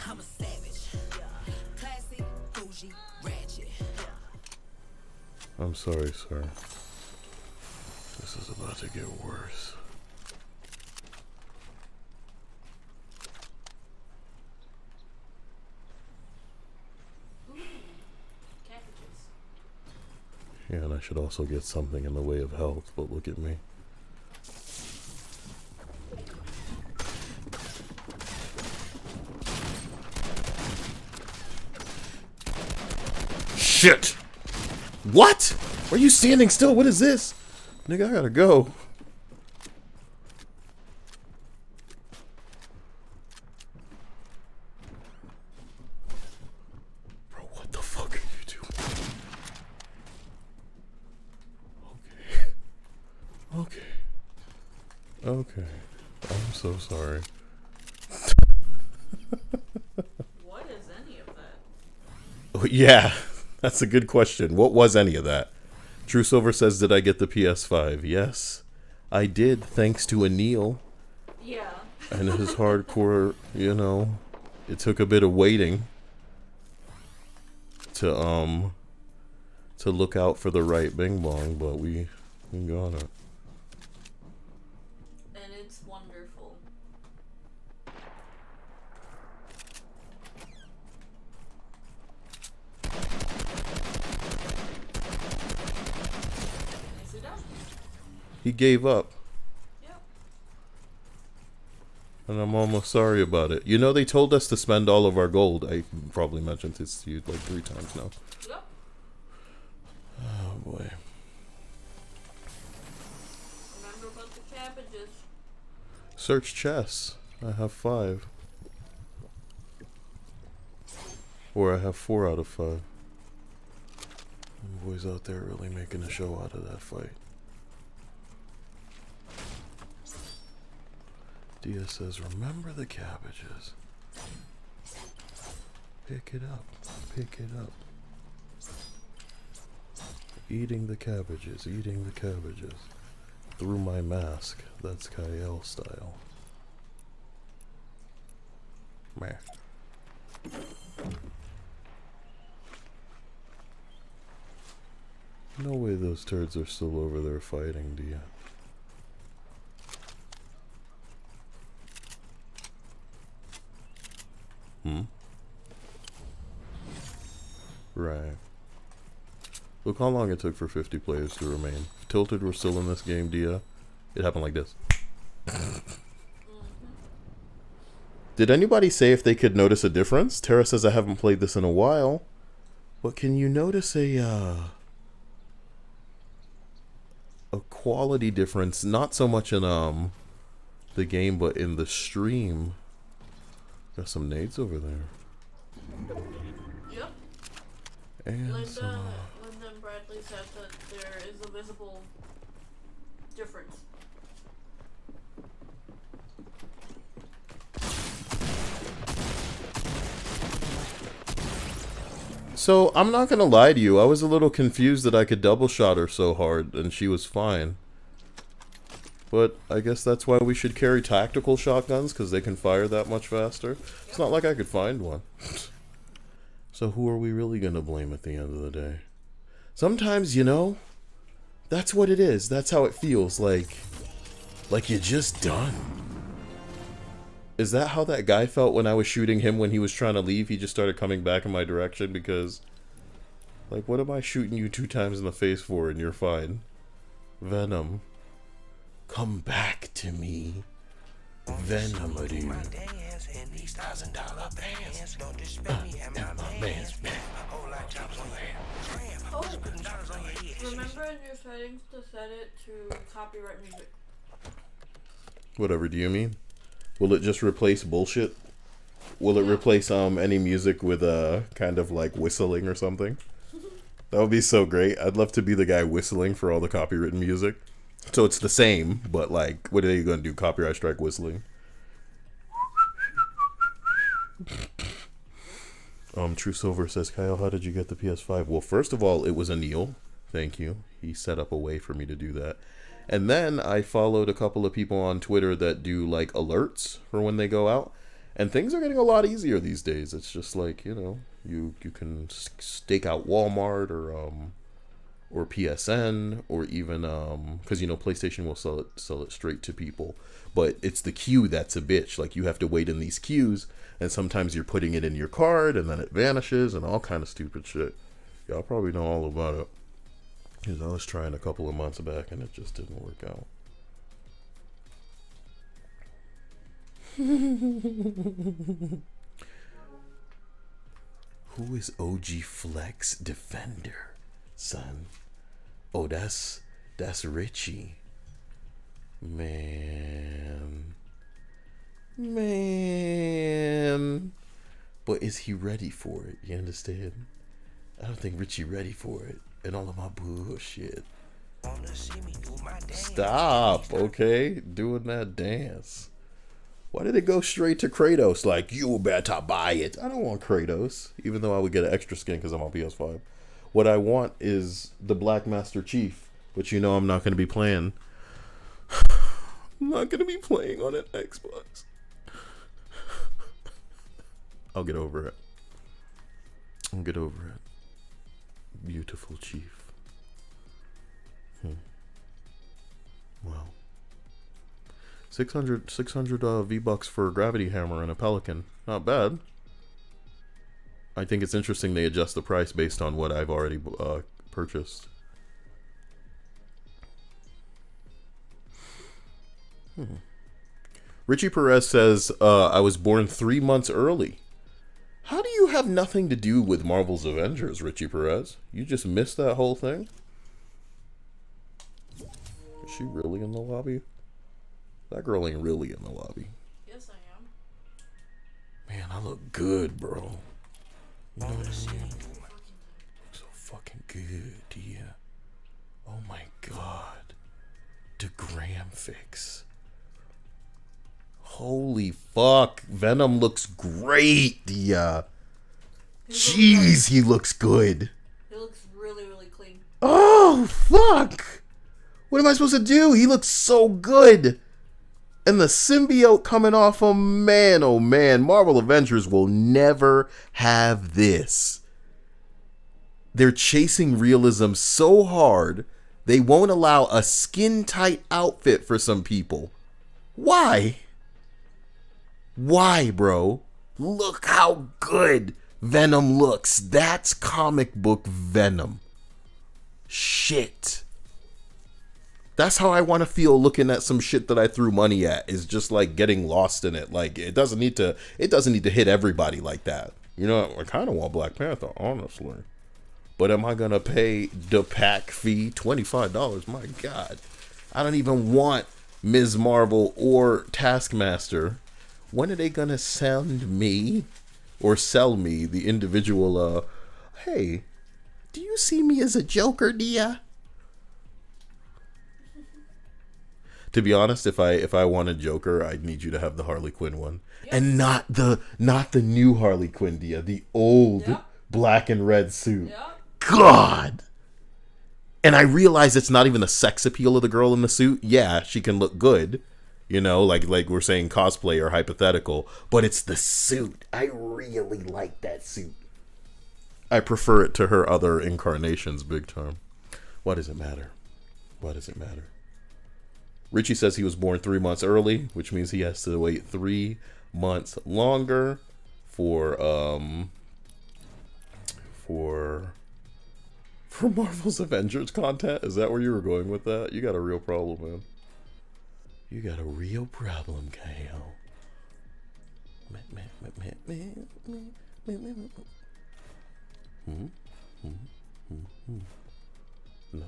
I'm a savage. Classic, bougie, ratchet. I'm sorry, sir. This is about to get worse. Cabbages. Yeah, and I should also get something in the way of health, but look at me. Shit! What? Are you standing still? What is this? Nigga, I gotta go. Bro, what the fuck are you doing? Okay. Okay. I'm so sorry. What is any of that? Oh, yeah, that's a good question. What was any of that? True Silver says, did I get the PS5? Yes, I did, thanks to Anil Yeah. and his hardcore, you know, it took a bit of waiting to look out for the right bing bong, but we got it. And it's wonderful. Nicely done. He gave up, Yep. and I'm almost sorry about it. You know, they told us to spend all of our gold. I probably mentioned this to you like 3 times now. Yep. Oh boy. Remember about the cabbages. Search chests. I have 5. Or I have 4 out of 5. Boys out there really making a show out of that fight. Dia says, remember the cabbages. Pick it up. Pick it up. Eating the cabbages. Eating the cabbages. Through my mask. That's Kyle style. Meh. No way those turds are still over there fighting, do you? Right. Look how long it took for 50 players to remain. If Tilted were still in this game, Dia, it happened like this. Did anybody say if they could notice a difference? Tara says I haven't played this in a while. But can you notice a quality difference, not so much in the game, but in the stream. Got some nades over there. Yep. And Linda and Bradley said that there is a visible difference. so I'm not gonna lie to you. I was a little confused that I could double shot her so hard, and she was fine. But I guess that's why we should carry tactical shotguns, because they can fire that much faster. It's not like I could find one. So who are we really gonna blame at the end of the day? Sometimes, you know, that's what it is. That's how it feels. Like you're just done. Is that how that guy felt when I was shooting him when he was trying to leave? He just started coming back in my direction because, like, what am I shooting you 2 times in the face for and you're fine? Venom. Come back to me. Venom, dude. My man's back. Oh, remember in your settings to set it to copyright music. Whatever, do you mean? Will it just replace bullshit? Will it replace any music with kind of like whistling or something? That would be so great. I'd love to be the guy whistling for all the copywritten music. So it's the same, but like, what are they gonna do? Copyright strike whistling? True Silver says, Kyle, how did you get the PS5? Well, first of all, it was Anil. Thank you. He set up a way for me to do that. And then I followed a couple of people on Twitter that do like alerts for when they go out. And things are getting a lot easier these days. It's just like, you know, you can stake out Walmart or PSN or even because, you know, PlayStation will sell it straight to people. But it's the queue that's a bitch. Like, you have to wait in these queues, and sometimes you're putting it in your card and then it vanishes and all kind of stupid shit. Y'all probably know all about it. Because I was trying a couple of months back and it just didn't work out. Who is OG Flex Defender, son? Oh, that's Richie. Man. But is he ready for it? You understand? I don't think Richie ready for it. And all of my bullshit. Stop, okay? Doing that dance. Why did it go straight to Kratos? Like, you better buy it. I don't want Kratos, even though I would get an extra skin because I'm on PS5. What I want is the Black Master Chief, which you know I'm not going to be playing. I'm not going to be playing on an Xbox. I'll get over it. I'll get over it. Beautiful Chief. Wow. 600 V-Bucks for Gravity Hammer and a Pelican. Not bad. I think it's interesting they adjust the price based on what I've already purchased. Richie Perez says, I was born 3 months early. How do you have nothing to do with Marvel's Avengers, Richie Perez? You just missed that whole thing? Is she really in the lobby? That girl ain't really in the lobby. Yes, I am. Man, I look good, bro. You know what I mean? So fucking good, yeah. Oh my god. The Graham fix. Holy fuck. Venom looks great, yeah. Jeez, he looks good. He looks really, really clean. Oh, fuck. What am I supposed to do? He looks so good. And the symbiote coming off him, man, oh man. Marvel Avengers will never have this. They're chasing realism so hard, they won't allow a skin-tight outfit for some people. Why? Why, bro? Look how good Venom looks. That's comic book Venom. Shit. That's how I want to feel looking at some shit that I threw money at, is just like getting lost in it. Like, it doesn't need to hit everybody like that. You know, I kind of want Black Panther, honestly. But am I going to pay the pack fee? $25, my God. I don't even want Ms. Marvel or Taskmaster. When are they gonna send me or sell me the individual, hey, do you see me as a Joker, Dia? To be honest, if I wanted Joker, I'd need you to have the Harley Quinn one. Yep. And not the new Harley Quinn, Dia, the old black and red suit. Yep. God. And I realize it's not even the sex appeal of the girl in the suit. Yeah, she can look good, you know, like we're saying cosplay or hypothetical, but it's the suit. I really like that suit. I prefer it to her other incarnations big time. Why does it matter? Why does it matter? Richie says he was born 3 months early, which means he has to wait 3 months longer for Marvel's Avengers content. Is that where you were going with that? You got a real problem, man. You got a real problem, Kyle. No.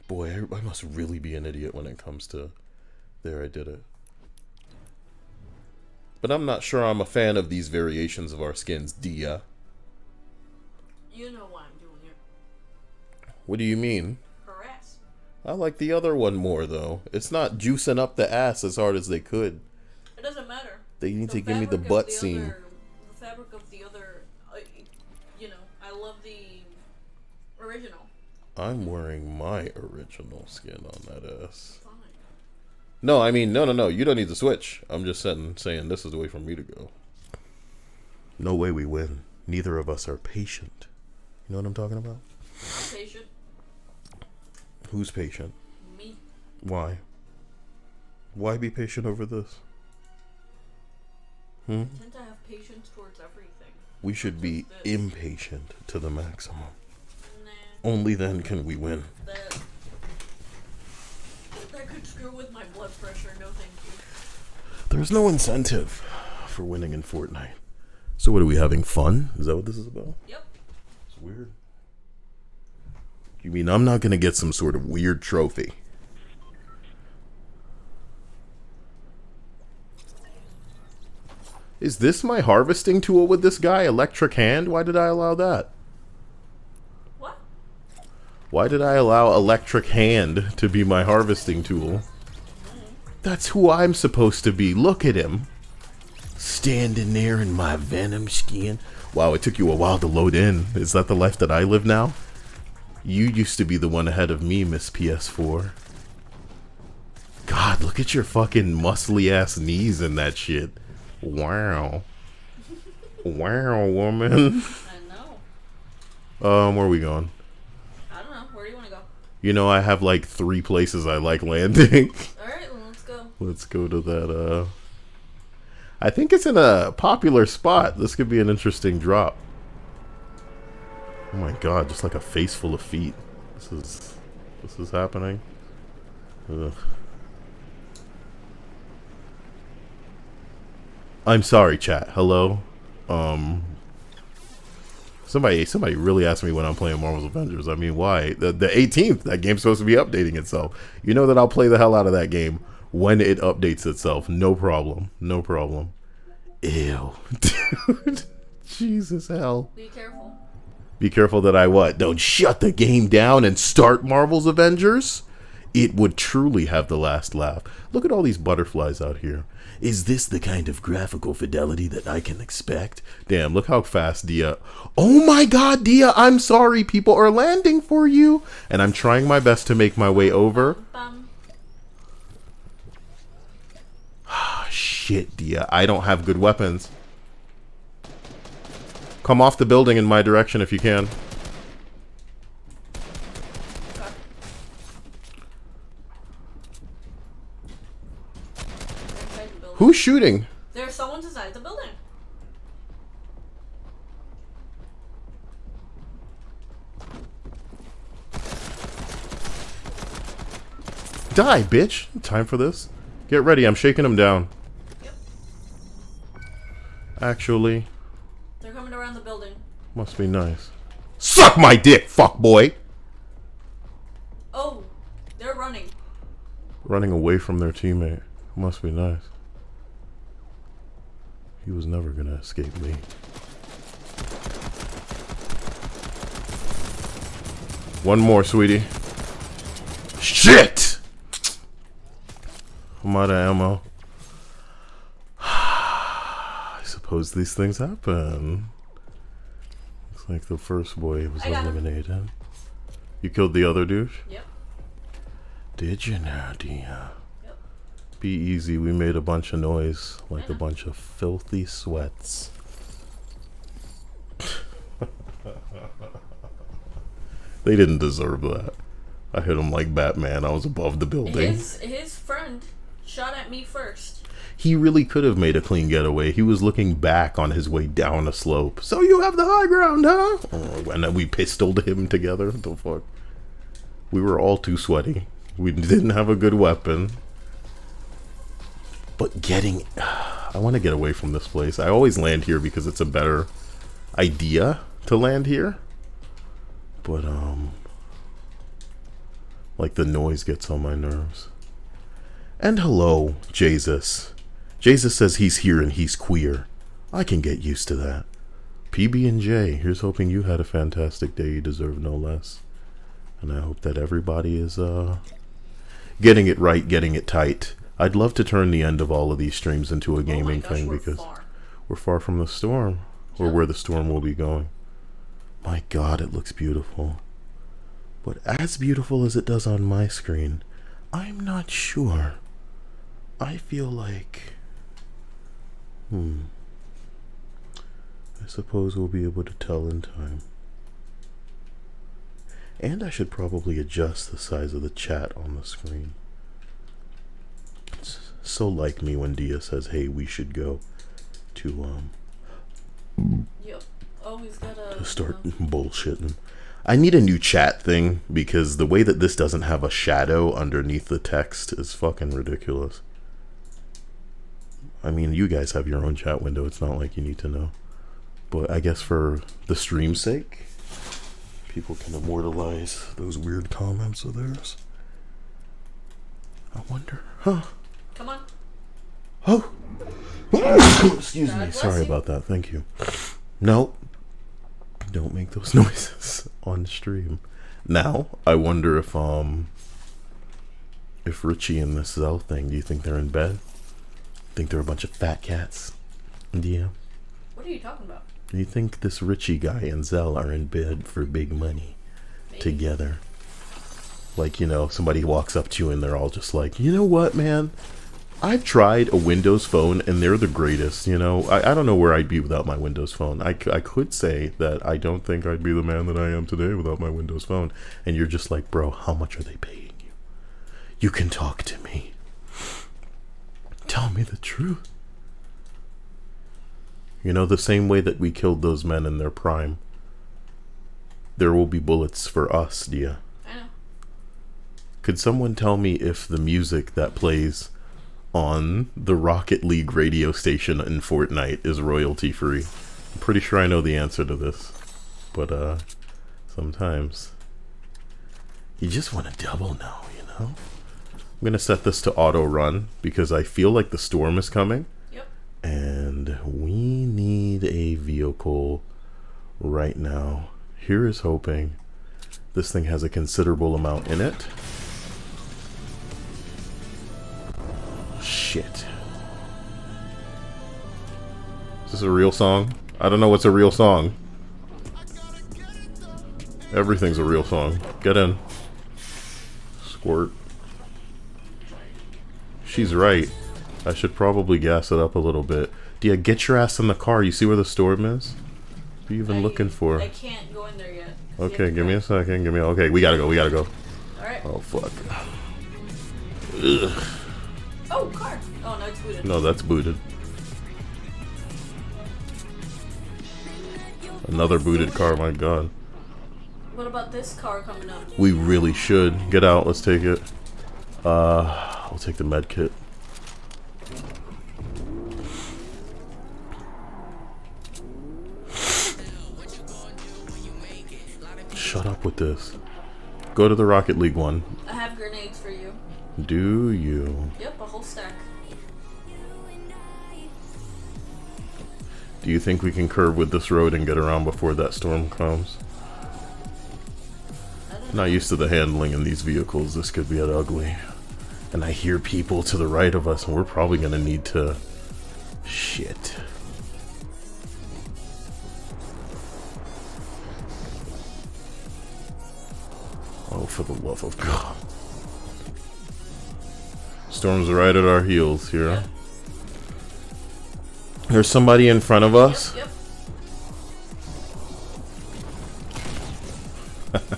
Boy, I must really be an idiot when it comes to... There, I did it. But I'm not sure I'm a fan of these variations of our skins, Dia. You know why I'm doing it. What do you mean? Harass. I like the other one more, though. It's not juicing up the ass as hard as they could. It doesn't matter. They need to give me the butt seam. The fabric of the other, you know, I love the original. I'm wearing my original skin on that ass. Fine. No, I mean, no. You don't need to switch. I'm just saying this is the way for me to go. No way we win. Neither of us are patient. You know what I'm talking about? I'm patient. Who's patient? Me. Why? Why be patient over this? I tend to have patience towards everything. We should be impatient to the maximum. Nah. Only then can we win. That could screw with my blood pressure. No, thank you. There's no incentive for winning in Fortnite. So what are we having fun? Is that what this is about? Yep. It's weird. You mean I'm not gonna get some sort of weird trophy? Is this my harvesting tool with this guy? Electric hand? Why did I allow that? What? Why did I allow electric hand to be my harvesting tool? That's who I'm supposed to be. Look at him. Standing there in my venom skin. Wow, it took you a while to load in. Is that the life that I live now? You used to be the one ahead of me, Miss PS4. God, look at your fucking muscly ass knees and that shit. Wow. Wow, woman. I know. Where are we going? I don't know. Where do you want to go? You know, I have like 3 places I like landing. Alright, well, let's go. Let's go to that, I think it's in a popular spot. This could be an interesting drop. Oh my god, just like a face full of feet. This is happening. Ugh. I'm sorry, chat. Hello. Somebody really asked me when I'm playing Marvel's Avengers. I mean, why? The 18th, that game's supposed to be updating itself. You know that I'll play the hell out of that game when it updates itself. No problem. No problem. Ew. Dude. Jesus hell. Be careful. Be careful that I what? Don't shut the game down and start Marvel's Avengers? It would truly have the last laugh. Look at all these butterflies out here. Is this the kind of graphical fidelity that I can expect? Damn, look how fast Dia... Oh my god, Dia, I'm sorry. People are landing for you. And I'm trying my best to make my way over. Ah, shit, Dia. I don't have good weapons. Come off the building in my direction if you can. Who's shooting? There's someone inside the building. Die, bitch. Time for this. Get ready, I'm shaking him down. Yep. Actually... They're coming around the building. Must be nice. Suck my dick, fuck boy! Oh, Running away from their teammate. Must be nice. He was never gonna escape me. One more, sweetie. Shit! I'm out of ammo. I suppose these things happen. Looks like the first boy was eliminated. You killed the other douche? Yep. Did you now, dear? Yep. Be easy, we made a bunch of noise, like a bunch of filthy sweats. They didn't deserve that. I hit him like Batman, I was above the building. His friend shot at me first. He really could have made a clean getaway. He was looking back on his way down a slope. So you have the high ground, huh? Oh, and then we pistoled him together. What the fuck? We were all too sweaty. We didn't have a good weapon. But I want to get away from this place. I always land here because it's a better idea to land here. But, like the noise gets on my nerves. And hello, Jesus. Jesus says he's here and he's queer. I can get used to that. PB&J, here's hoping you had a fantastic day. You deserve no less. And I hope that everybody is, getting it right, getting it tight. I'd love to turn the end of all of these streams into a gaming thing because we're far from the storm, or where the storm will be going. My God, it looks beautiful. But as beautiful as it does on my screen, I'm not sure. I feel like... I suppose we'll be able to tell in time. And I should probably adjust the size of the chat on the screen. It's so like me when Dia says, hey, we should go to, Yep. Always gotta... to start bullshitting. I need a new chat thing, because the way that this doesn't have a shadow underneath the text is fucking ridiculous. I mean, you guys have your own chat window. It's not like you need to know. But I guess for the stream's sake, people can immortalize those weird comments of theirs. I wonder. Huh. Come on. Oh! Excuse me. Sorry about that. Thank you. No. Don't make those noises on stream. Now, I wonder if Richie and this Zell thing, do you think they're in bed? Think they're a bunch of fat cats? Yeah. What are you talking about? Do you think this Richie guy and Zell are in bed for big money? Maybe. Together? Like, you know, somebody walks up to you and they're all just like, you know what, man? I've tried a Windows phone and they're the greatest, you know? I don't know where I'd be without my Windows phone. I could say that I don't think I'd be the man that I am today without my Windows phone. And you're just like, bro, how much are they paying you? You can talk to me. Tell me the truth. You know, the same way that we killed those men in their prime, there will be bullets for us, Dia. I know. Could someone tell me if the music that plays on the Rocket League radio station in Fortnite is royalty free? I'm pretty sure I know the answer to this, but sometimes you just want to double know, you know? I'm gonna set this to auto run because I feel like the storm is coming. Yep. And we need a vehicle right now. Here is hoping this thing has a considerable amount in it. Shit. Is this a real song? I don't know what's a real song. Everything's a real song. Get in. Squirt. She's right. I should probably gas it up a little bit. Dia, get your ass in the car. You see where the storm is? What are you even looking for? I can't go in there yet. Okay, give me a second. Okay, we gotta go. Alright. Oh, fuck. Ugh. Oh, car. Oh, no, it's booted. No, that's booted. Another booted car, my god. What about this car coming up? We really should. Get out, let's take it. I'll take the med kit. Shut up with this. Go to the Rocket League one. I have grenades for you. Do you? Yep, a whole stack. Do you think we can curve with this road and get around before that storm comes? Not used to the handling in these vehicles. This could get ugly. And I hear people to the right of us, and we're probably gonna need to... Shit. Oh, for the love of God. Storm's right at our heels here. Yep. There's somebody in front of us. Yep.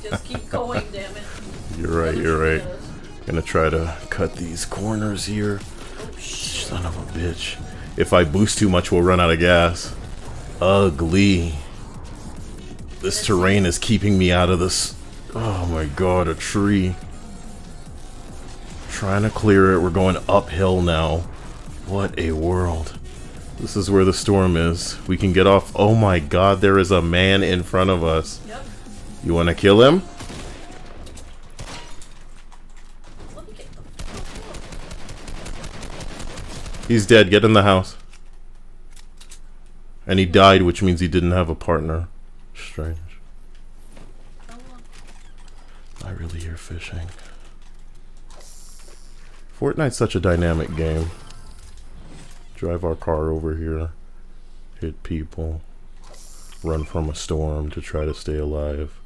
Just keep going, damn it. You're right, you're right. Gonna try to cut these corners here. Oh, shit. Son of a bitch. If I boost too much, we'll run out of gas. Ugly. This terrain is keeping me out of this. Oh my god, a tree. Trying to clear it. We're going uphill now. What a world. This is where the storm is. We can get off. Oh my god, there is a man in front of us. Yep. You want to kill him? Let me get them. He's dead. Get in the house. And he died, which means he didn't have a partner. Strange. I really hear fishing. Fortnite's such a dynamic game. Drive our car over here. Hit people. Run from a storm to try to stay alive.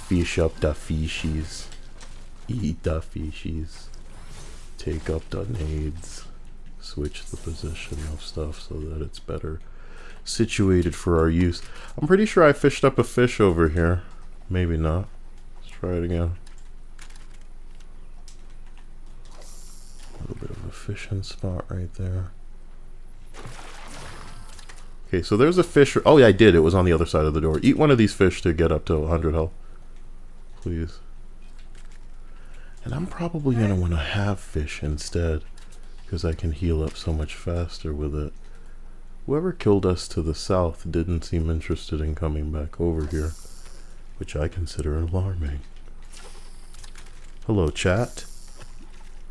Fish up the fishies. Eat the fishies. Take up the nades. Switch the position of stuff so that it's better situated for our use. I'm pretty sure I fished up a fish over here. Maybe not. Let's try it again. A little bit of a fishing spot right there. Okay, so there's a fish. Oh yeah, I did. It was on the other side of the door. Eat one of these fish to get up to 100 health. Please. And I'm probably going to want to have fish instead, because I can heal up so much faster with it. Whoever killed us to the south didn't seem interested in coming back over here, which I consider alarming. Hello, chat.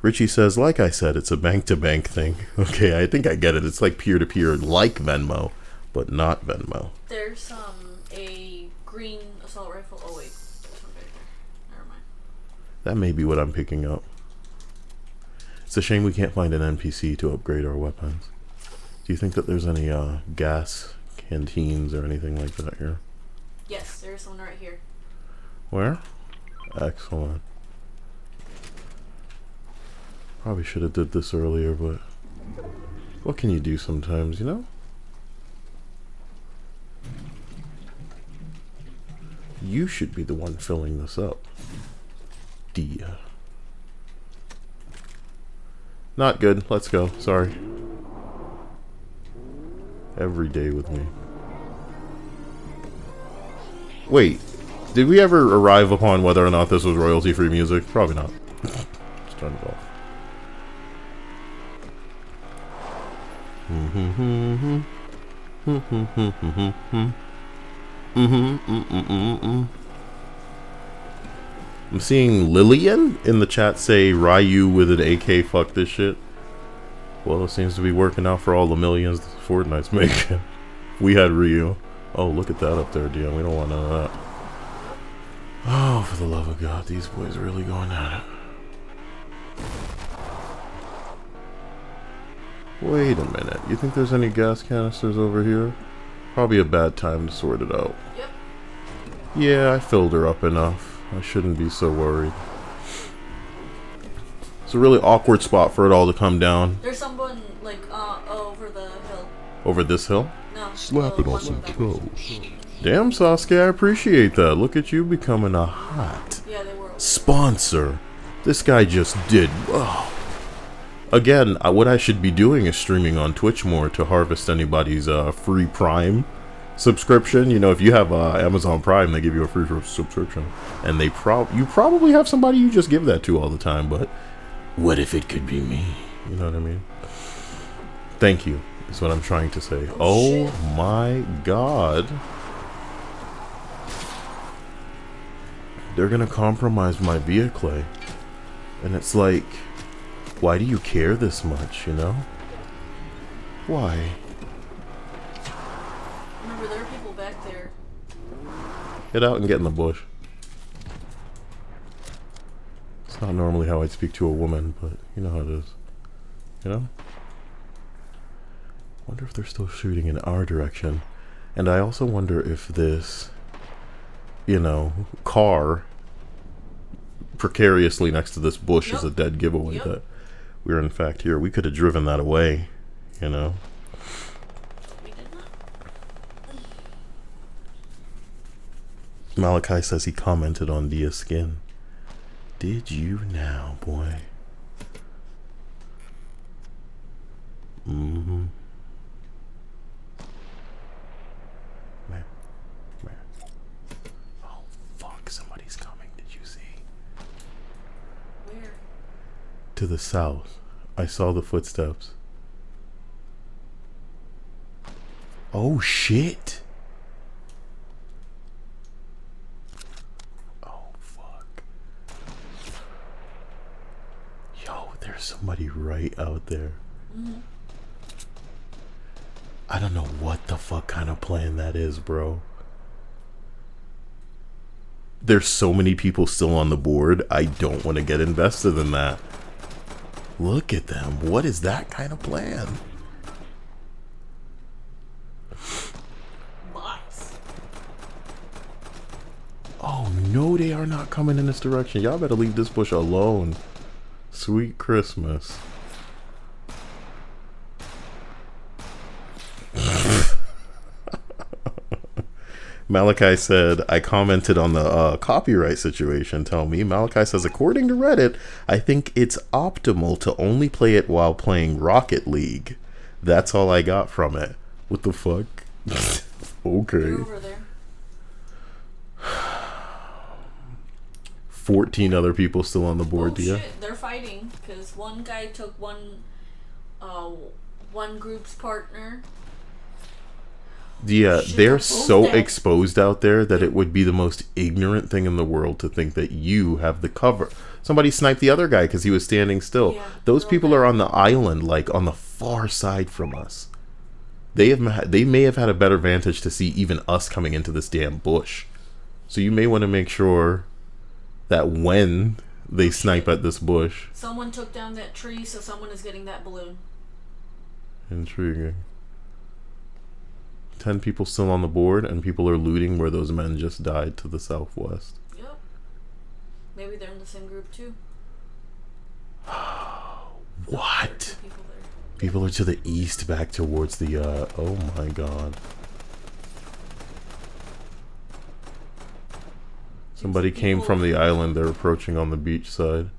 Richie says, like I said, it's a bank-to-bank thing. Okay, I think I get it. It's like peer-to-peer, like Venmo, but not Venmo. There's a green assault rifle. Oh wait, there's one right there. Never mind. That may be what I'm picking up. It's a shame we can't find an NPC to upgrade our weapons. Do you think that there's any gas canteens or anything like that here? Yes, there's one right here. Where? Excellent. Probably should have did this earlier, but what can you do sometimes, you know? You should be the one filling this up. Dia. Not good. Let's go. Sorry. Every day with me. Wait. Did we ever arrive upon whether or not this was royalty-free music? Probably not. Let's turn it off. I'm seeing Lillian in the chat say Ryu with an AK, fuck this shit. Well, it seems to be working out for all the millions Fortnite's making. We had Ryu. Oh, look at that up there, Dion. We don't want none of that. Oh, for the love of God, these boys are really going at it. Wait a minute. You think there's any gas canisters over here? Probably a bad time to sort it out. Yep. Yeah, I filled her up enough. I shouldn't be so worried. It's a really awkward spot for it all to come down. There's someone like over the hill. Over this hill? No. Slap it on some toes. Damn, Sasuke, I appreciate that. Look at you becoming a hot Yeah, they were. sponsor. This guy just did. Oh. Again, what I should be doing is streaming on Twitch more to harvest anybody's free Prime subscription. You know, if you have Amazon Prime, they give you a free subscription, and you probably have somebody you just give that to all the time. But what if it could be me? You know what I mean? Thank you. Is what I'm trying to say. Oh my God. They're gonna compromise my vehicle And it's like, why do you care this much, you know? Why? Remember, there are people back there. Get out and get in the bush. It's not normally how I'd speak to a woman, but you know how it is. You know? Wonder if they're still shooting in our direction. And I also wonder if this, you know, car precariously next to this bush is a dead giveaway that we're in fact here. We could have driven that away, you know. We did not. Malachi says he commented on Dia's skin. Did you now, boy? Mm-hmm. Man. Oh, fuck. Somebody's coming. Did you see? Where? To the south. I saw the footsteps. Oh, shit. Oh, fuck. Yo, there's somebody right out there. Mm-hmm. I don't know what the fuck kind of plan that is, bro. There's so many people still on the board. I don't want to get invested in that. Look at them. What is that kind of plan? Bots. Oh, no, they are not coming in this direction. Y'all better leave this bush alone. Sweet Christmas. Malachi said, I commented on the copyright situation. Tell me. Malachi says, according to Reddit, I think it's optimal to only play it while playing Rocket League. That's all I got from it. What the fuck? Okay. They're over there. 14 other people still on the board, Oh Dia. shit, they're fighting because one guy took one group's partner. Yeah, Shit, they're they're so both dead. exposed out there that it would be the most ignorant thing in the world to think that you have the cover. Somebody sniped the other guy because he was standing still. Yeah, Those they're all people dead. are on the island, like on the far side from us. They may have had a better vantage to see even us coming into this damn bush. So you may want to make sure that when they snipe at this bush. Someone took down that tree, so someone is getting that balloon. Intriguing. 10 people still on the board, and people are looting where those men just died to the southwest. Yep. Maybe they're in the same group too. What? Two people there. People are to the east, back towards the, oh my god. Somebody came from the island, they're approaching on the beach side.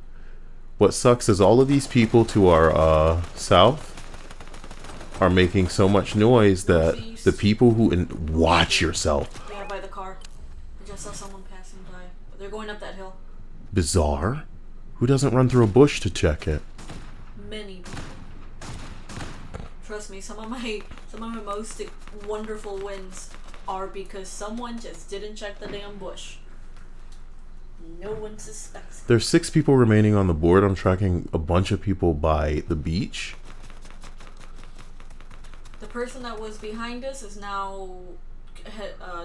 What sucks is all of these people to our, south are making so much noise that the people who... watch yourself. Yeah, by the car. I just saw someone passing by. But they're going up that hill. Bizarre. Who doesn't run through a bush to check it? Many people. Trust me, some of my most wonderful wins are because someone just didn't check the damn bush. No one suspects. There's 6 people remaining on the board. I'm tracking a bunch of people by the beach. The person that was behind us is now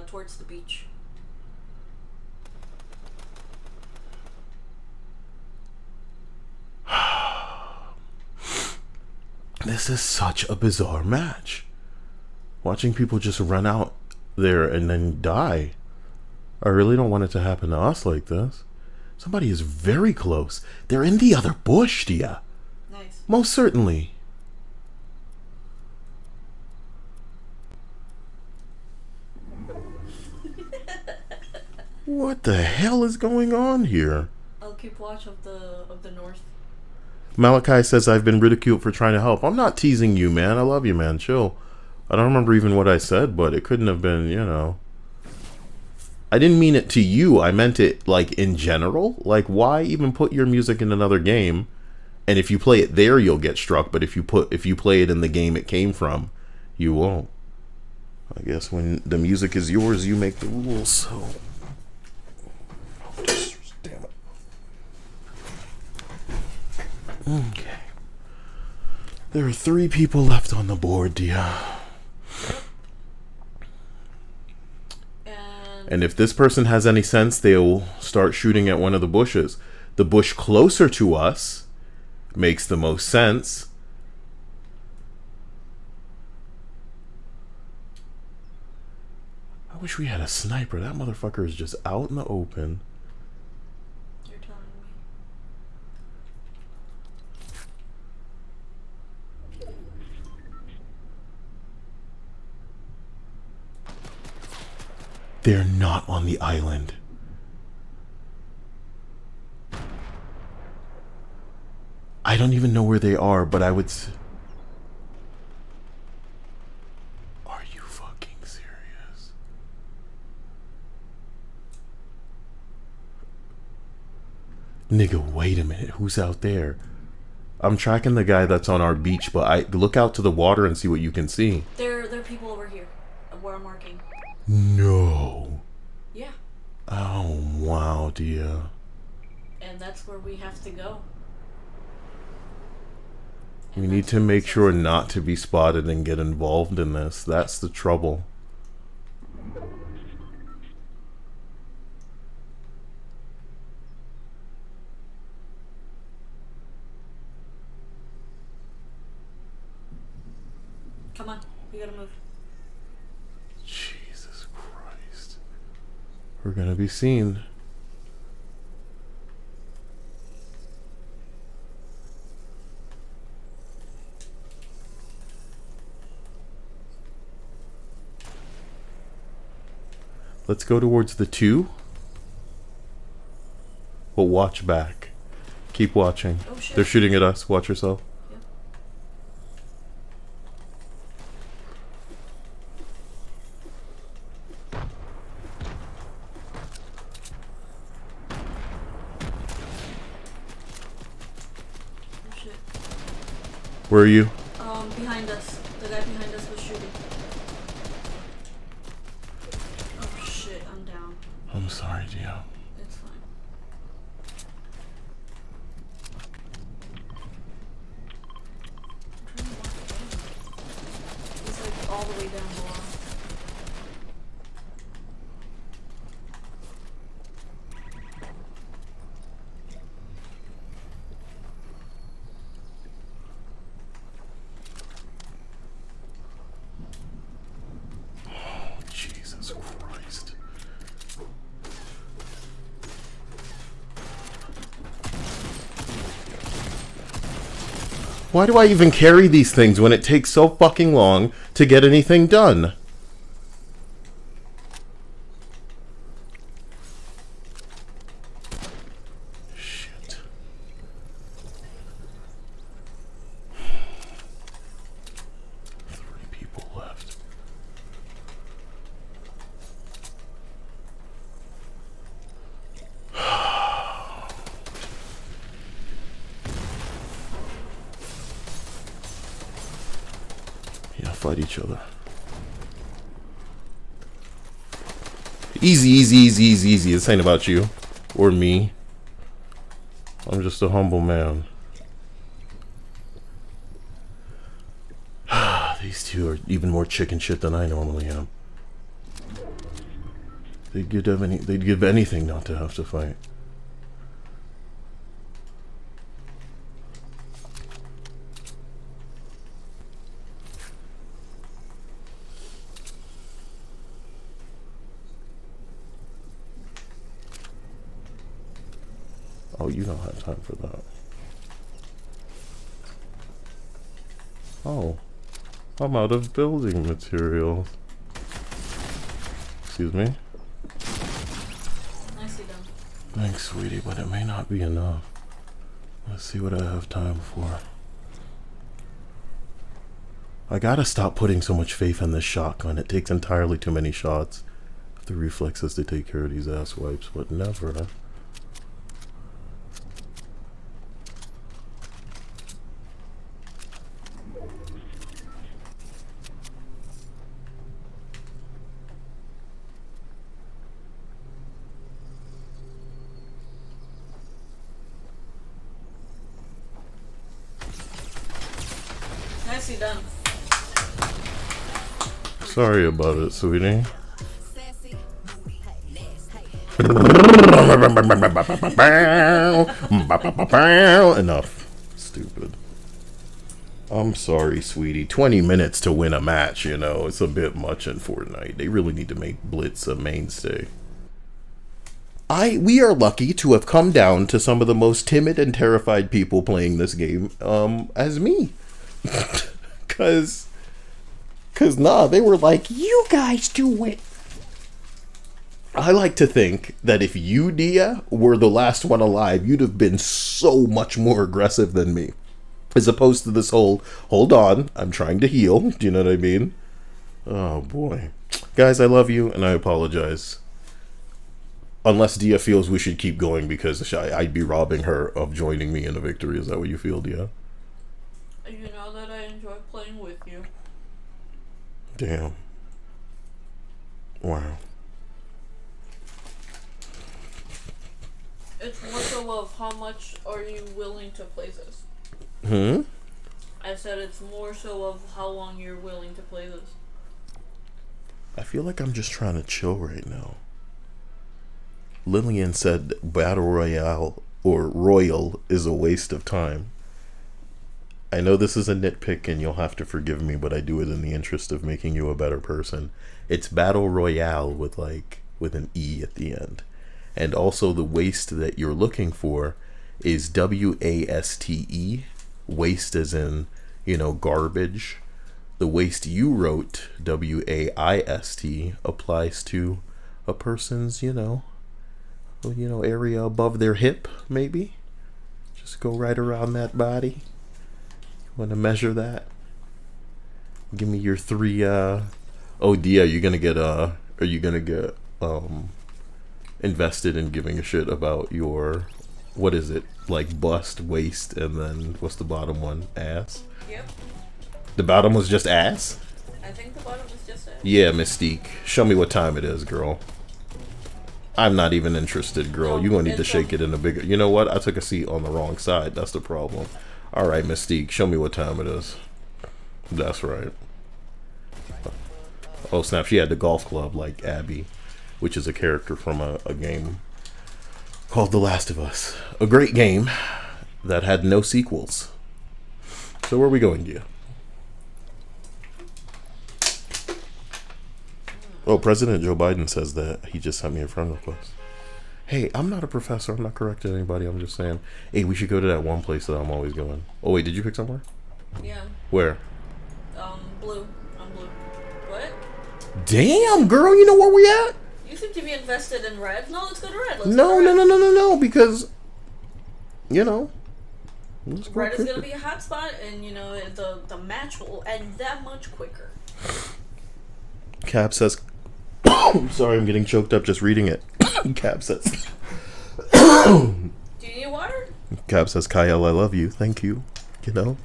towards the beach. This is such a bizarre match. Watching people just run out there and then die. I really don't want it to happen to us like this. Somebody is very close. They're in the other bush, Dia. Nice. Most certainly. What the hell is going on here? I'll keep watch of the north. Malachi says I've been ridiculed for trying to help. I'm not teasing you, man. I love you, man. Chill. I don't remember even what I said, but it couldn't have been, you know. I didn't mean it to you. I meant it, like, in general. Like, why even put your music in another game? And if you play it there, you'll get struck. But if you play it in the game it came from, you won't. I guess when the music is yours, you make the rules, so... Damn it. Okay. There are 3 people left on the board, Dia. And if this person has any sense, they'll start shooting at one of the bushes. The bush closer to us makes the most sense. I wish we had a sniper. That motherfucker is just out in the open. You're telling me. They're not on the island. I don't even know where they are, but I would... Are you fucking serious? Nigga, wait a minute. Who's out there? I'm tracking the guy that's on our beach, but I look out to the water and see what you can see. There are people over here, where I'm marking. No. Yeah. Oh, wow, Dia. And that's where we have to go. We need to make sure not to be spotted and get involved in this. That's the trouble. Come on, we gotta move. Jesus Christ. We're gonna be seen. Let's go towards the 2. We'll watch back. Keep watching. Oh, shit. They're shooting at us. Watch yourself. Yep. Oh shit. Where are you? Behind us. The guy behind us was shooting. Oh shit, I'm down. I'm sorry, Gio. It's fine. I'm trying to walk down. He's like all the way down below. Jesus Christ. Why do I even carry these things when it takes so fucking long to get anything done? Shit. Three people left. Yeah, fight each other. Easy, easy, easy, easy, easy. This ain't about you or me. I'm just a humble man. These two are even more chicken shit than I normally am. They'd give anything not to have to fight. Oh, you don't have time for that. Oh, I'm out of building materials. Excuse me? Nicely done. Thanks, sweetie, but it may not be enough. Let's see what I have time for. I gotta stop putting so much faith in this shotgun. It takes entirely too many shots. I have the reflexes to take care of these ass wipes, but never. Nicely done. Sorry about it, sweetie. Sassy, booty, nasty. Enough. Stupid. I'm sorry, sweetie. 20 minutes to win a match, you know, it's a bit much in Fortnite. They really need to make Blitz a mainstay. We are lucky to have come down to some of the most timid and terrified people playing this game, as me. Cause nah, they were like, you guys do it. I like to think that if you, Dia, were the last one alive, you'd have been so much more aggressive than me. As opposed to this whole, hold on, I'm trying to heal. Do you know what I mean? Oh, boy. Guys, I love you, and I apologize. Unless Dia feels we should keep going because I'd be robbing her of joining me in a victory. Is that what you feel, Dia? You know that I enjoy playing with you. Damn. Wow. It's more so of how much are you willing to play this. I said it's more so of how long you're willing to play this. I feel like I'm just trying to chill right now. Lillian said Battle Royale or Royal is a waste of time. I know this is a nitpick and you'll have to forgive me, but I do it in the interest of making you a better person. It's Battle Royale with an E at the end. And also the waste that you're looking for is WASTE. Waste as in, you know, garbage. The waste you wrote, WAIST, applies to a person's, you know, area above their hip, maybe. Just go right around that body. Want to measure that? Give me your 3. Oh, Dia, are you gonna get invested in giving a shit about your, what is it, like bust, waist, and then what's the bottom one? Ass? Yep. The bottom was just ass? I think the bottom was just ass. Yeah, Mystique. Show me what time it is, girl. I'm not even interested, girl. No, You're gonna need to shake it in a bigger... You know what? I took a seat on the wrong side. That's the problem. Alright, Mystique. Show me what time it is. That's right. Oh, snap. She had the golf club like Abby, which is a character from a game called The Last of Us. A great game that had no sequels. So where are we going, Gia? Oh, President Joe Biden says that he just sent me a friend request. Hey, I'm not a professor. I'm not correcting anybody. I'm just saying, hey, we should go to that one place that I'm always going. Oh, wait, did you pick somewhere? Yeah. Where? Blue. I'm blue. What? Damn, girl, you know where we at? You seem to be invested in red. No, let's go to red. No, because, you know. Red is going to be a hot spot, and, you know, the match will end that much quicker. Cap says... Sorry, I'm getting choked up just reading it. Cap says... Do you need water? Cap says, Kyle, I love you. Thank you. You know?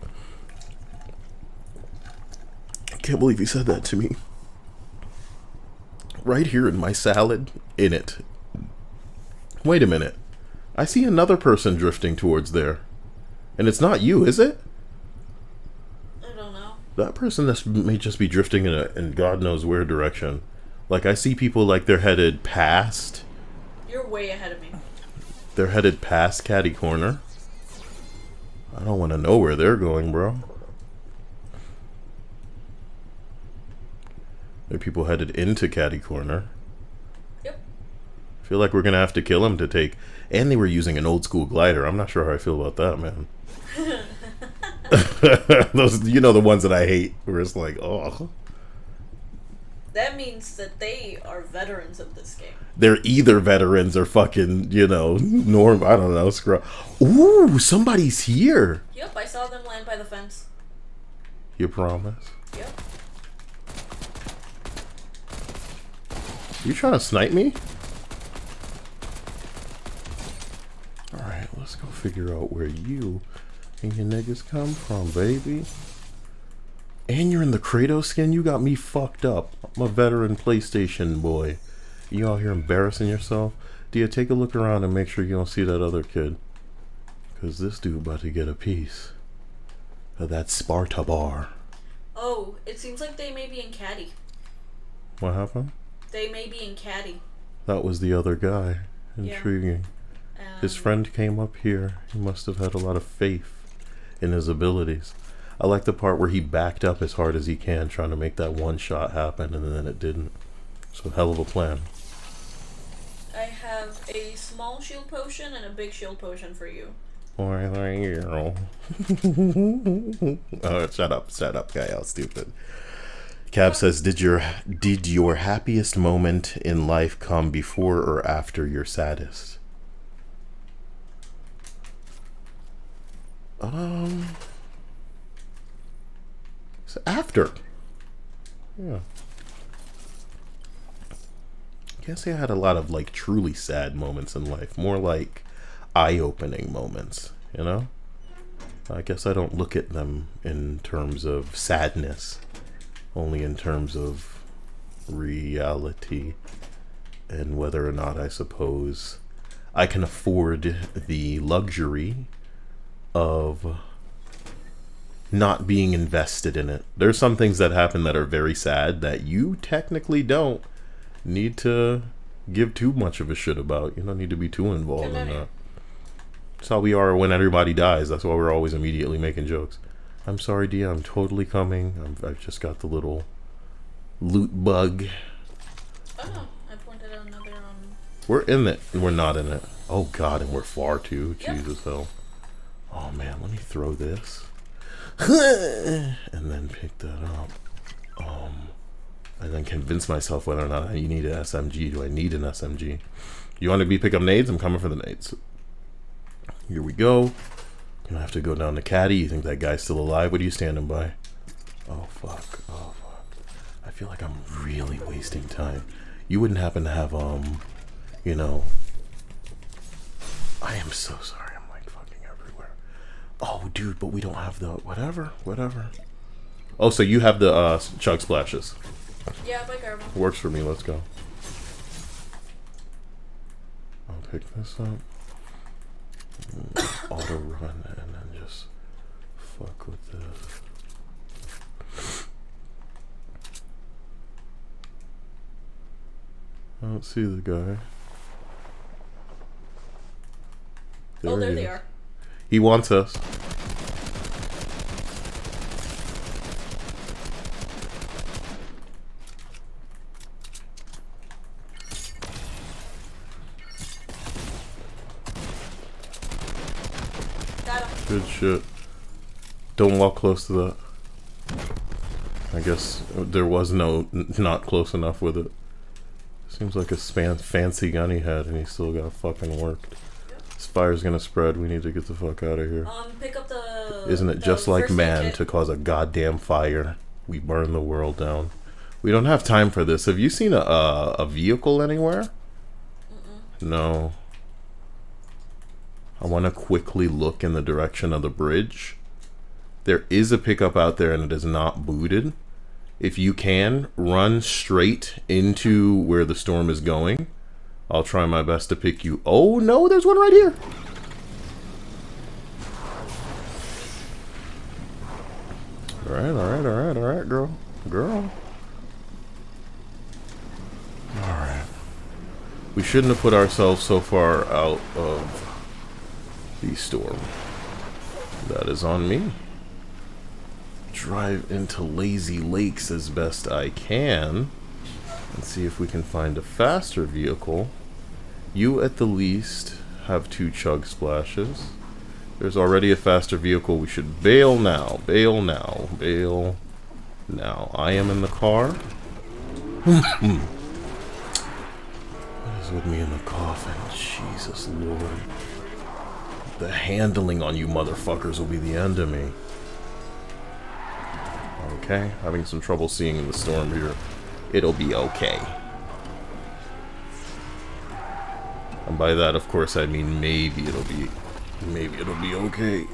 I can't believe you said that to me. Right here in my salad. In it. Wait a minute. I see another person drifting towards there. And it's not you, is it? I don't know. That person may just be drifting in God knows where direction. Like, I see people like they're headed past. You're way ahead of me. They're headed past Catty Corner. I don't want to know where they're going, bro. There are people headed into Catty Corner. Yep. I feel like we're going to have to kill them to take... And they were using an old school glider. I'm not sure how I feel about that, man. Those, you know, the ones that I hate. Where it's like, oh... That means that they are veterans of this game. They're either veterans or fucking, you know, I don't know, screw. Ooh, somebody's here. Yep, I saw them land by the fence. You promise? Yep. You trying to snipe me? Alright, let's go figure out where you and your niggas come from, baby. And you're in the Kratos skin? You got me fucked up. I'm a veteran PlayStation boy. You out here embarrassing yourself? Dia, take a look around and make sure you don't see that other kid. Because this dude about to get a piece of that Sparta bar. Oh, it seems like they may be in Caddy. What happened? They may be in Caddy. That was the other guy. Intriguing. His friend came up here. He must have had a lot of faith in his abilities. I like the part where he backed up as hard as he can, trying to make that one shot happen, and then it didn't. So, hell of a plan. I have a small shield potion and a big shield potion for you. Oh, shut up, guy. How stupid. Cab says, did your happiest moment in life come before or after your saddest? It's after. Yeah. Can't say I had a lot of like truly sad moments in life. More like eye-opening moments, you know? I guess I don't look at them in terms of sadness, only in terms of reality and whether or not I suppose I can afford the luxury of not being invested in it. There's some things that happen that are very sad that you technically don't need to give too much of a shit about. You don't need to be too involved in that. That's how we are when everybody dies. That's why we're always immediately making jokes. I'm sorry, Dia. I'm totally coming. I've just got the little loot bug. Oh no, I pointed out another We're in it. We're not in it. Oh god, and we're far too. Yep. Jesus hell. Oh man, let me throw this. And then pick that up. And then convince myself whether or not I need an SMG. Do I need an SMG? You want to pick up nades? I'm coming for the nades. Here we go. Gonna have to go down to Caddy. You think that guy's still alive? What are you standing by? Oh fuck. Oh fuck. I feel like I'm really wasting time. You wouldn't happen to have you know, I am so sorry. I'm like fucking everywhere. Oh dude, but we don't have the whatever. Oh, so you have the chug splashes. Yeah, by Garbo. Works for me. Let's go. I'll pick this up. Auto run and then just fuck with this. I don't see the guy. There he they is. are. He wants us. Got him. Good shit. Don't walk close to that. I guess there was not close enough with it. Seems like a fancy gun he had and he still got fucking worked. Yep. This fire's gonna spread. We need to get the fuck out of here. Pick up the. Isn't it just like man to cause a goddamn fire? We burn the world down. We don't have time for this. Have you seen a vehicle anywhere? No. I want to quickly look in the direction of the bridge. There is a pickup out there and it is not booted. If you can, run straight into where the storm is going. I'll try my best to pick you. Oh no, there's one right here. Alright, girl. Alright. We shouldn't have put ourselves so far out of the storm. That is on me. Drive into Lazy Lakes as best I can and see if we can find a faster vehicle. You at the least have 2 chug splashes. There's already a faster vehicle. We should bail now. Bail now. I am in the car. What is with me in the coffin? Jesus Lord. The handling on you motherfuckers will be the end of me. Okay, having some trouble seeing in the storm here. It'll be okay. And by that, of course, I mean maybe it'll be okay.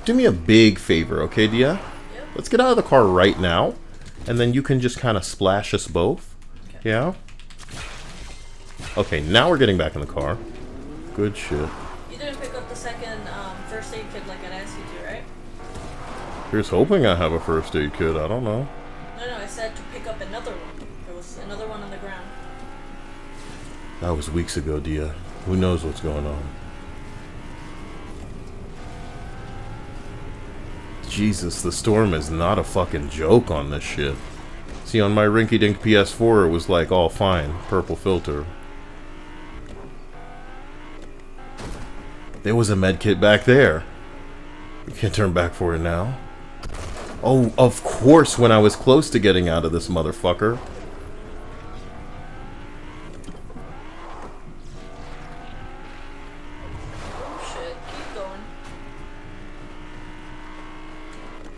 Do me a big favor, okay, Dia? Yep. Let's get out of the car right now, and then you can just kind of splash us both. Okay. Yeah? Okay, now we're getting back in the car. Good shit. You didn't pick up the second first aid kit like I'd asked you to, right? Here's hoping I have a first aid kit. I don't know. No, I said to pick up another one. There was another one on the ground. That was weeks ago, Dia. Who knows what's going on? Jesus, the storm is not a fucking joke on this shit. See, on my rinky-dink PS4, it was like all fine. Purple filter. There was a med kit back there. You can't turn back for it now. Oh, of course, when I was close to getting out of this motherfucker. Oh shit, keep going.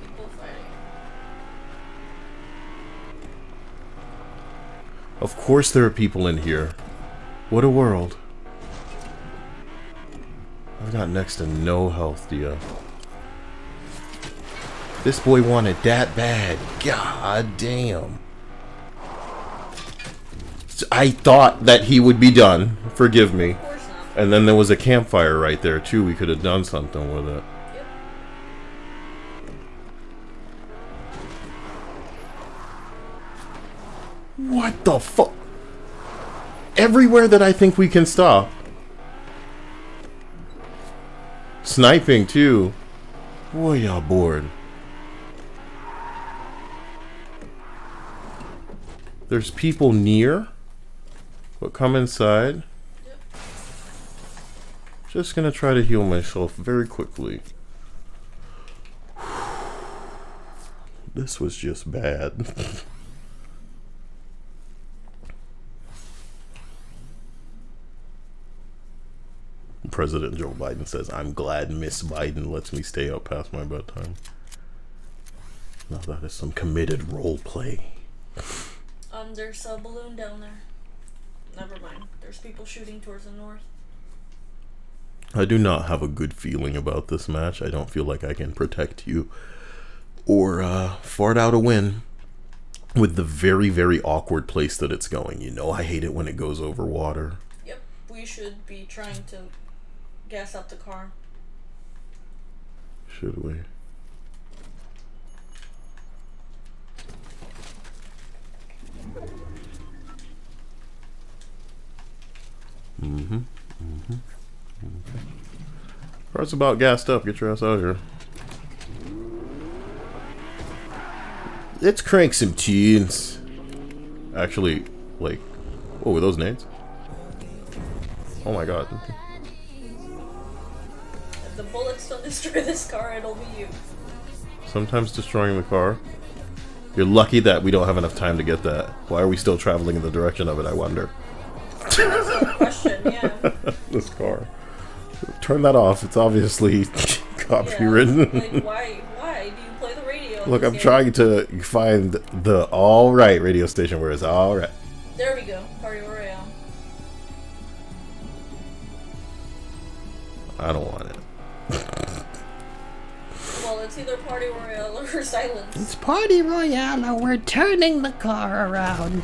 People fighting. Of course there are people in here. What a world. I've got next to no health, Dia. This boy wanted that bad. God damn. I thought that he would be done. Forgive me. Of course not. And then there was a campfire right there, too. We could have done something with it. Yep. What the fuck? Everywhere that I think we can stop. Sniping, too. Boy, y'all bored. There's people near. But come inside. Yep. Just gonna try to heal myself very quickly. This was just bad. President Joe Biden says, "I'm glad Miss Biden lets me stay up past my bedtime." Now that is some committed role play. There's a balloon down there. Never mind. There's people shooting towards the north. I do not have a good feeling about this match. I don't feel like I can protect you or fart out a win with the very, very awkward place that it's going. You know, I hate it when it goes over water. Yep. We should be trying to gas up the car. Should we? Okay. Car's about gassed up. Get your ass out here. Let's crank some tunes. Actually, like, what were those nades? Oh my god. If the bullets don't destroy this car, it'll be you. Sometimes destroying the car. You're lucky that we don't have enough time to get that. Why are we still traveling in the direction of it, I wonder? That's a question, yeah. This car. Turn that off. It's obviously copywritten. Yeah, like, why do you play the radio? Look, I'm trying to find the alright radio station where it's alright. There we go. Party Royale. I don't want it. Well, it's either Party Royale or Silence. It's Party Royale, and we're turning the car around.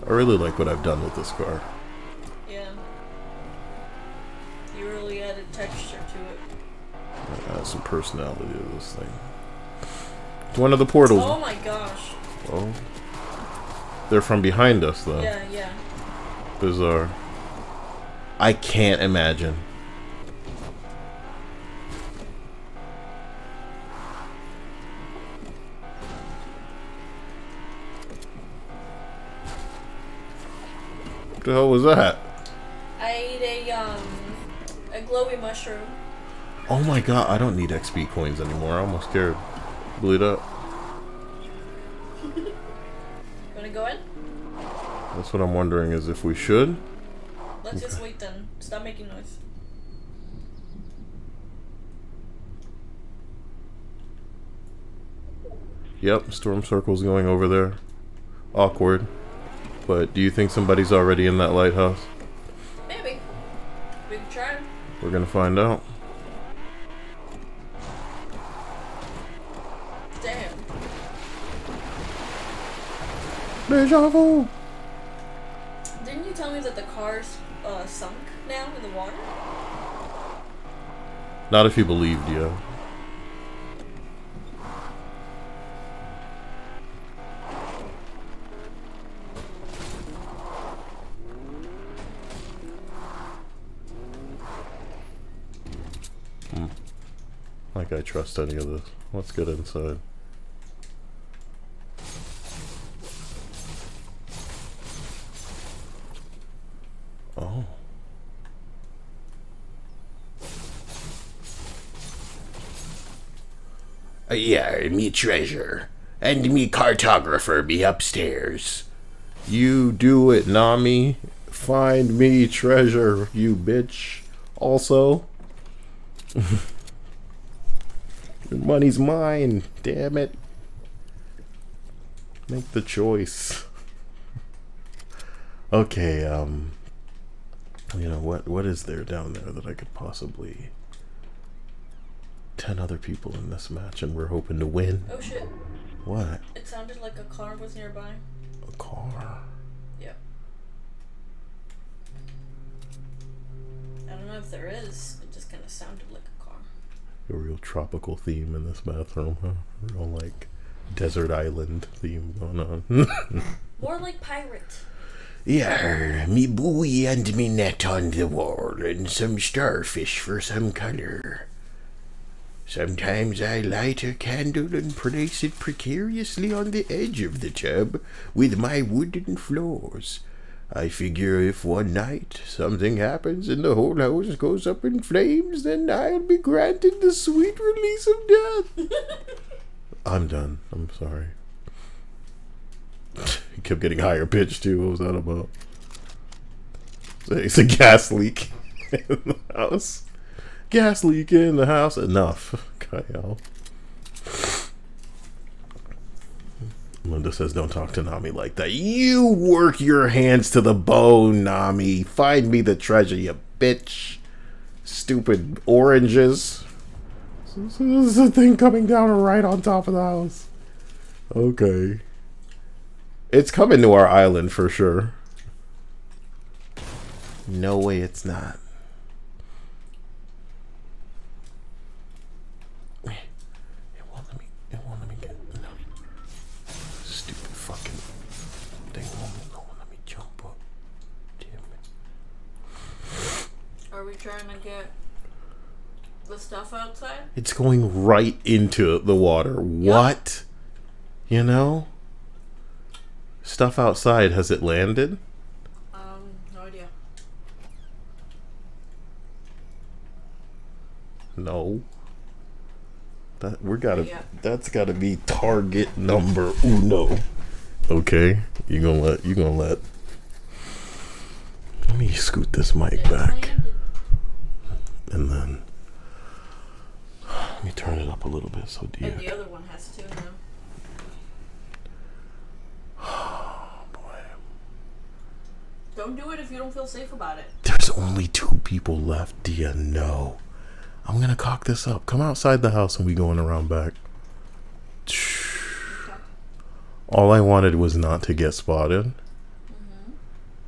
I really like what I've done with this car. Yeah. You really added texture to it. Add some personality to this thing. It's one of the portals. Oh my gosh. Oh. They're from behind us, though. Yeah. Bizarre. I can't imagine. What the hell was that? I ate a glowy mushroom. Oh my god, I don't need XP coins anymore. I'm almost scared. Bleed up. Wanna go in? That's what I'm wondering is if we should. Let's just wait then. Stop making noise. Yep, storm circle's going over there. Awkward. But do you think somebody's already in that lighthouse? Maybe. We can try. We're gonna find out. Damn. Deja vu! Didn't you tell me that the car's sunk now in the water? Not if you believed you. Like I trust any of this. Let's get inside. Oh. Yeah, me treasure. And me cartographer be upstairs. You do it, Nami. Find me treasure, you bitch. Also. Your money's mine, damn it. Make the choice. Okay, you know, what is there down there that I could possibly... 10 other people in this match and we're hoping to win. Oh shit. What? It sounded like a car was nearby. A car? Yep. I don't know if there is. It just kind of sounded like a car. A real tropical theme in this bathroom, huh? Real, like, desert island theme going on. More like pirate. Yeah, me buoy and me net on the wall and some starfish for some color. Sometimes I light a candle and place it precariously on the edge of the tub with my wooden floors. I figure if one night something happens and the whole house goes up in flames, then I'll be granted the sweet release of death. I'm done. I'm sorry. He kept getting higher pitched too. What was that about? It's a gas leak in the house. Gas leak in the house. Enough. Kyle. Linda says, don't talk to Nami like that. You work your hands to the bone, Nami. Find me the treasure, you bitch. Stupid oranges. There's a thing coming down right on top of the house. Okay. It's coming to our island for sure. No way it's not. It won't let me get no. Stupid fucking thing won't let me jump up. Damn it. Are we trying to get the stuff outside? It's going right into the water. What? You know? Stuff outside, has it landed? No idea. No. That's gotta be target number uno. Okay. You gonna let Let me scoot this mic back. And then let me turn it up a little bit so And the other one has to now. Oh boy. Don't do it if you don't feel safe about it. There's only 2 people left, do you know? I'm gonna cock this up. Come outside the house and we going around back. Okay. All I wanted was not to get spotted.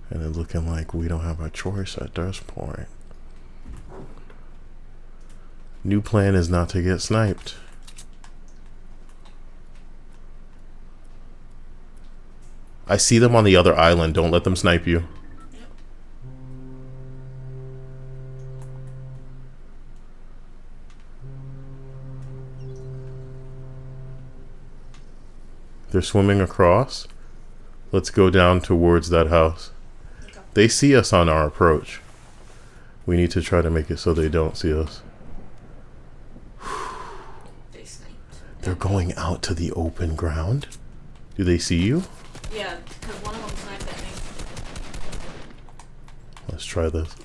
And it's looking like we don't have a choice at this point. New plan is not to get sniped. I see them on the other island. Don't let them snipe you. They're swimming across. Let's go down towards that house. Okay. They see us on our approach. We need to try to make it so they don't see us. They sniped. They're going out to the open ground. Do they see you? Yeah, because one of them sniped at me. Let's try this.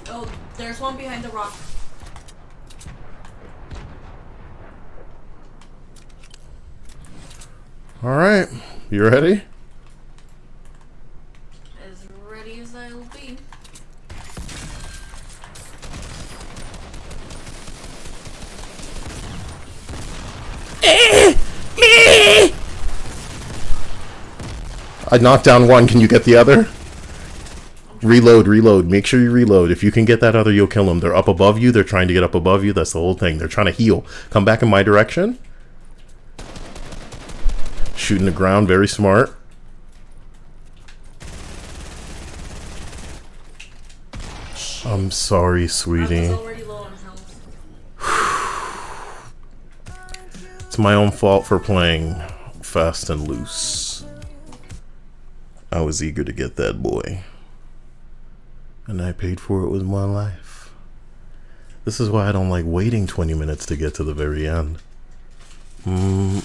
Oh, there's one behind the rock. All right, you ready? As ready as I'll be. I knocked down one. Can you get the other? I'm Reload. Make sure you reload. If you can get that other, you'll kill them. They're up above you. They're trying to get up above you. That's the whole thing. They're trying to heal. Come back in my direction. Shooting the ground. Very smart. I'm sorry, I sweetie. was already low on health. It's my own fault for playing fast and loose. I was eager to get that boy. And I paid for it with my life. This is why I don't like waiting 20 minutes to get to the very end. Oh,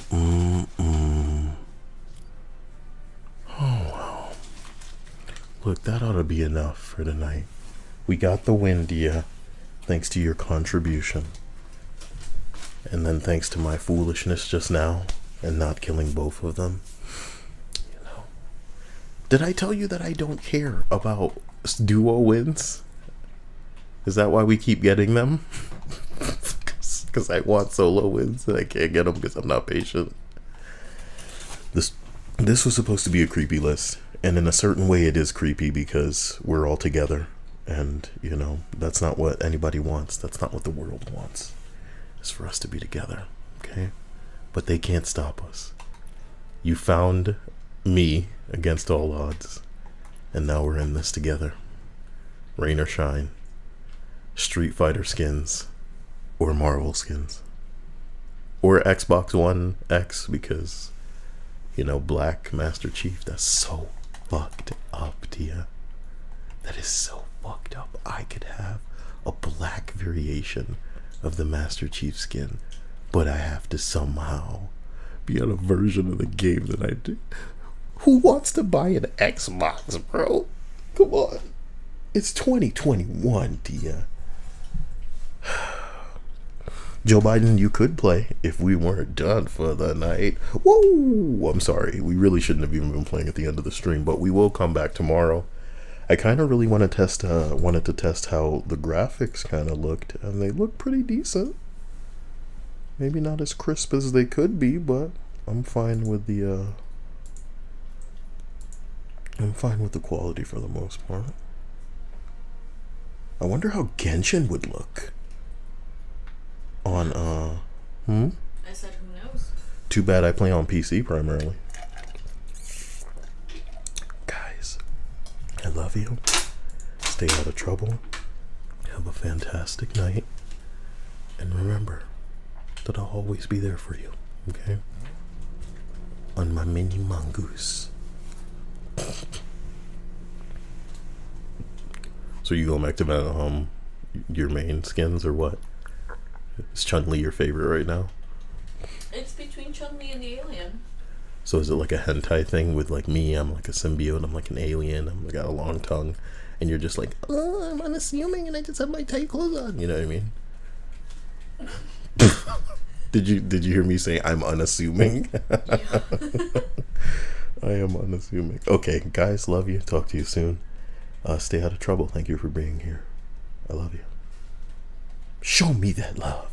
wow. Look, that ought to be enough for tonight. We got the win, Dia. Thanks to your contribution. And then thanks to my foolishness just now and not killing both of them. You know. Did I tell you that I don't care about duo wins? Is that why we keep getting them? Because I want solo wins and I can't get them because I'm not patient. This was supposed to be a creepy list. And in a certain way it is creepy because we're all together. And, you know, that's not what anybody wants. That's not what the world wants. It's for us to be together, okay? But they can't stop us. You found me against all odds. And now we're in this together. Rain or shine. Street Fighter skins. Or Marvel skins. Or Xbox One X because, you know, Black Master Chief. That's so fucked up, Tia. That is so fucked up. I could have a black variation of the Master Chief skin, but I have to somehow be on a version of the game that I do. Who wants to buy an Xbox, bro? Come on. It's 2021, Tia. Joe Biden, you could play if we weren't done for the night. Whoa! I'm sorry. We really shouldn't have even been playing at the end of the stream, but we will come back tomorrow. I kind of really wanted to test how the graphics kind of looked, and they look pretty decent. Maybe not as crisp as they could be, but I'm fine with the quality for the most part. I wonder how Genshin would look on I said who knows? Too bad I play on PC primarily. Guys, I love you. Stay out of trouble. Have a fantastic night. And remember that I'll always be there for you, okay? On my mini mongoose. So you going back to your main skins or what? Is Chun-Li your favorite right now? It's between Chun-Li and the alien. So is it like a hentai thing with like me? I'm like a symbiote. I'm like an alien. I'm got a long tongue, and you're just like, oh, I'm unassuming, and I just have my tight clothes on. You know what I mean? Did you hear me say I'm unassuming? Yeah. I am unassuming. Okay, guys, love you. Talk to you soon. Stay out of trouble. Thank you for being here. I love you. Show me that love.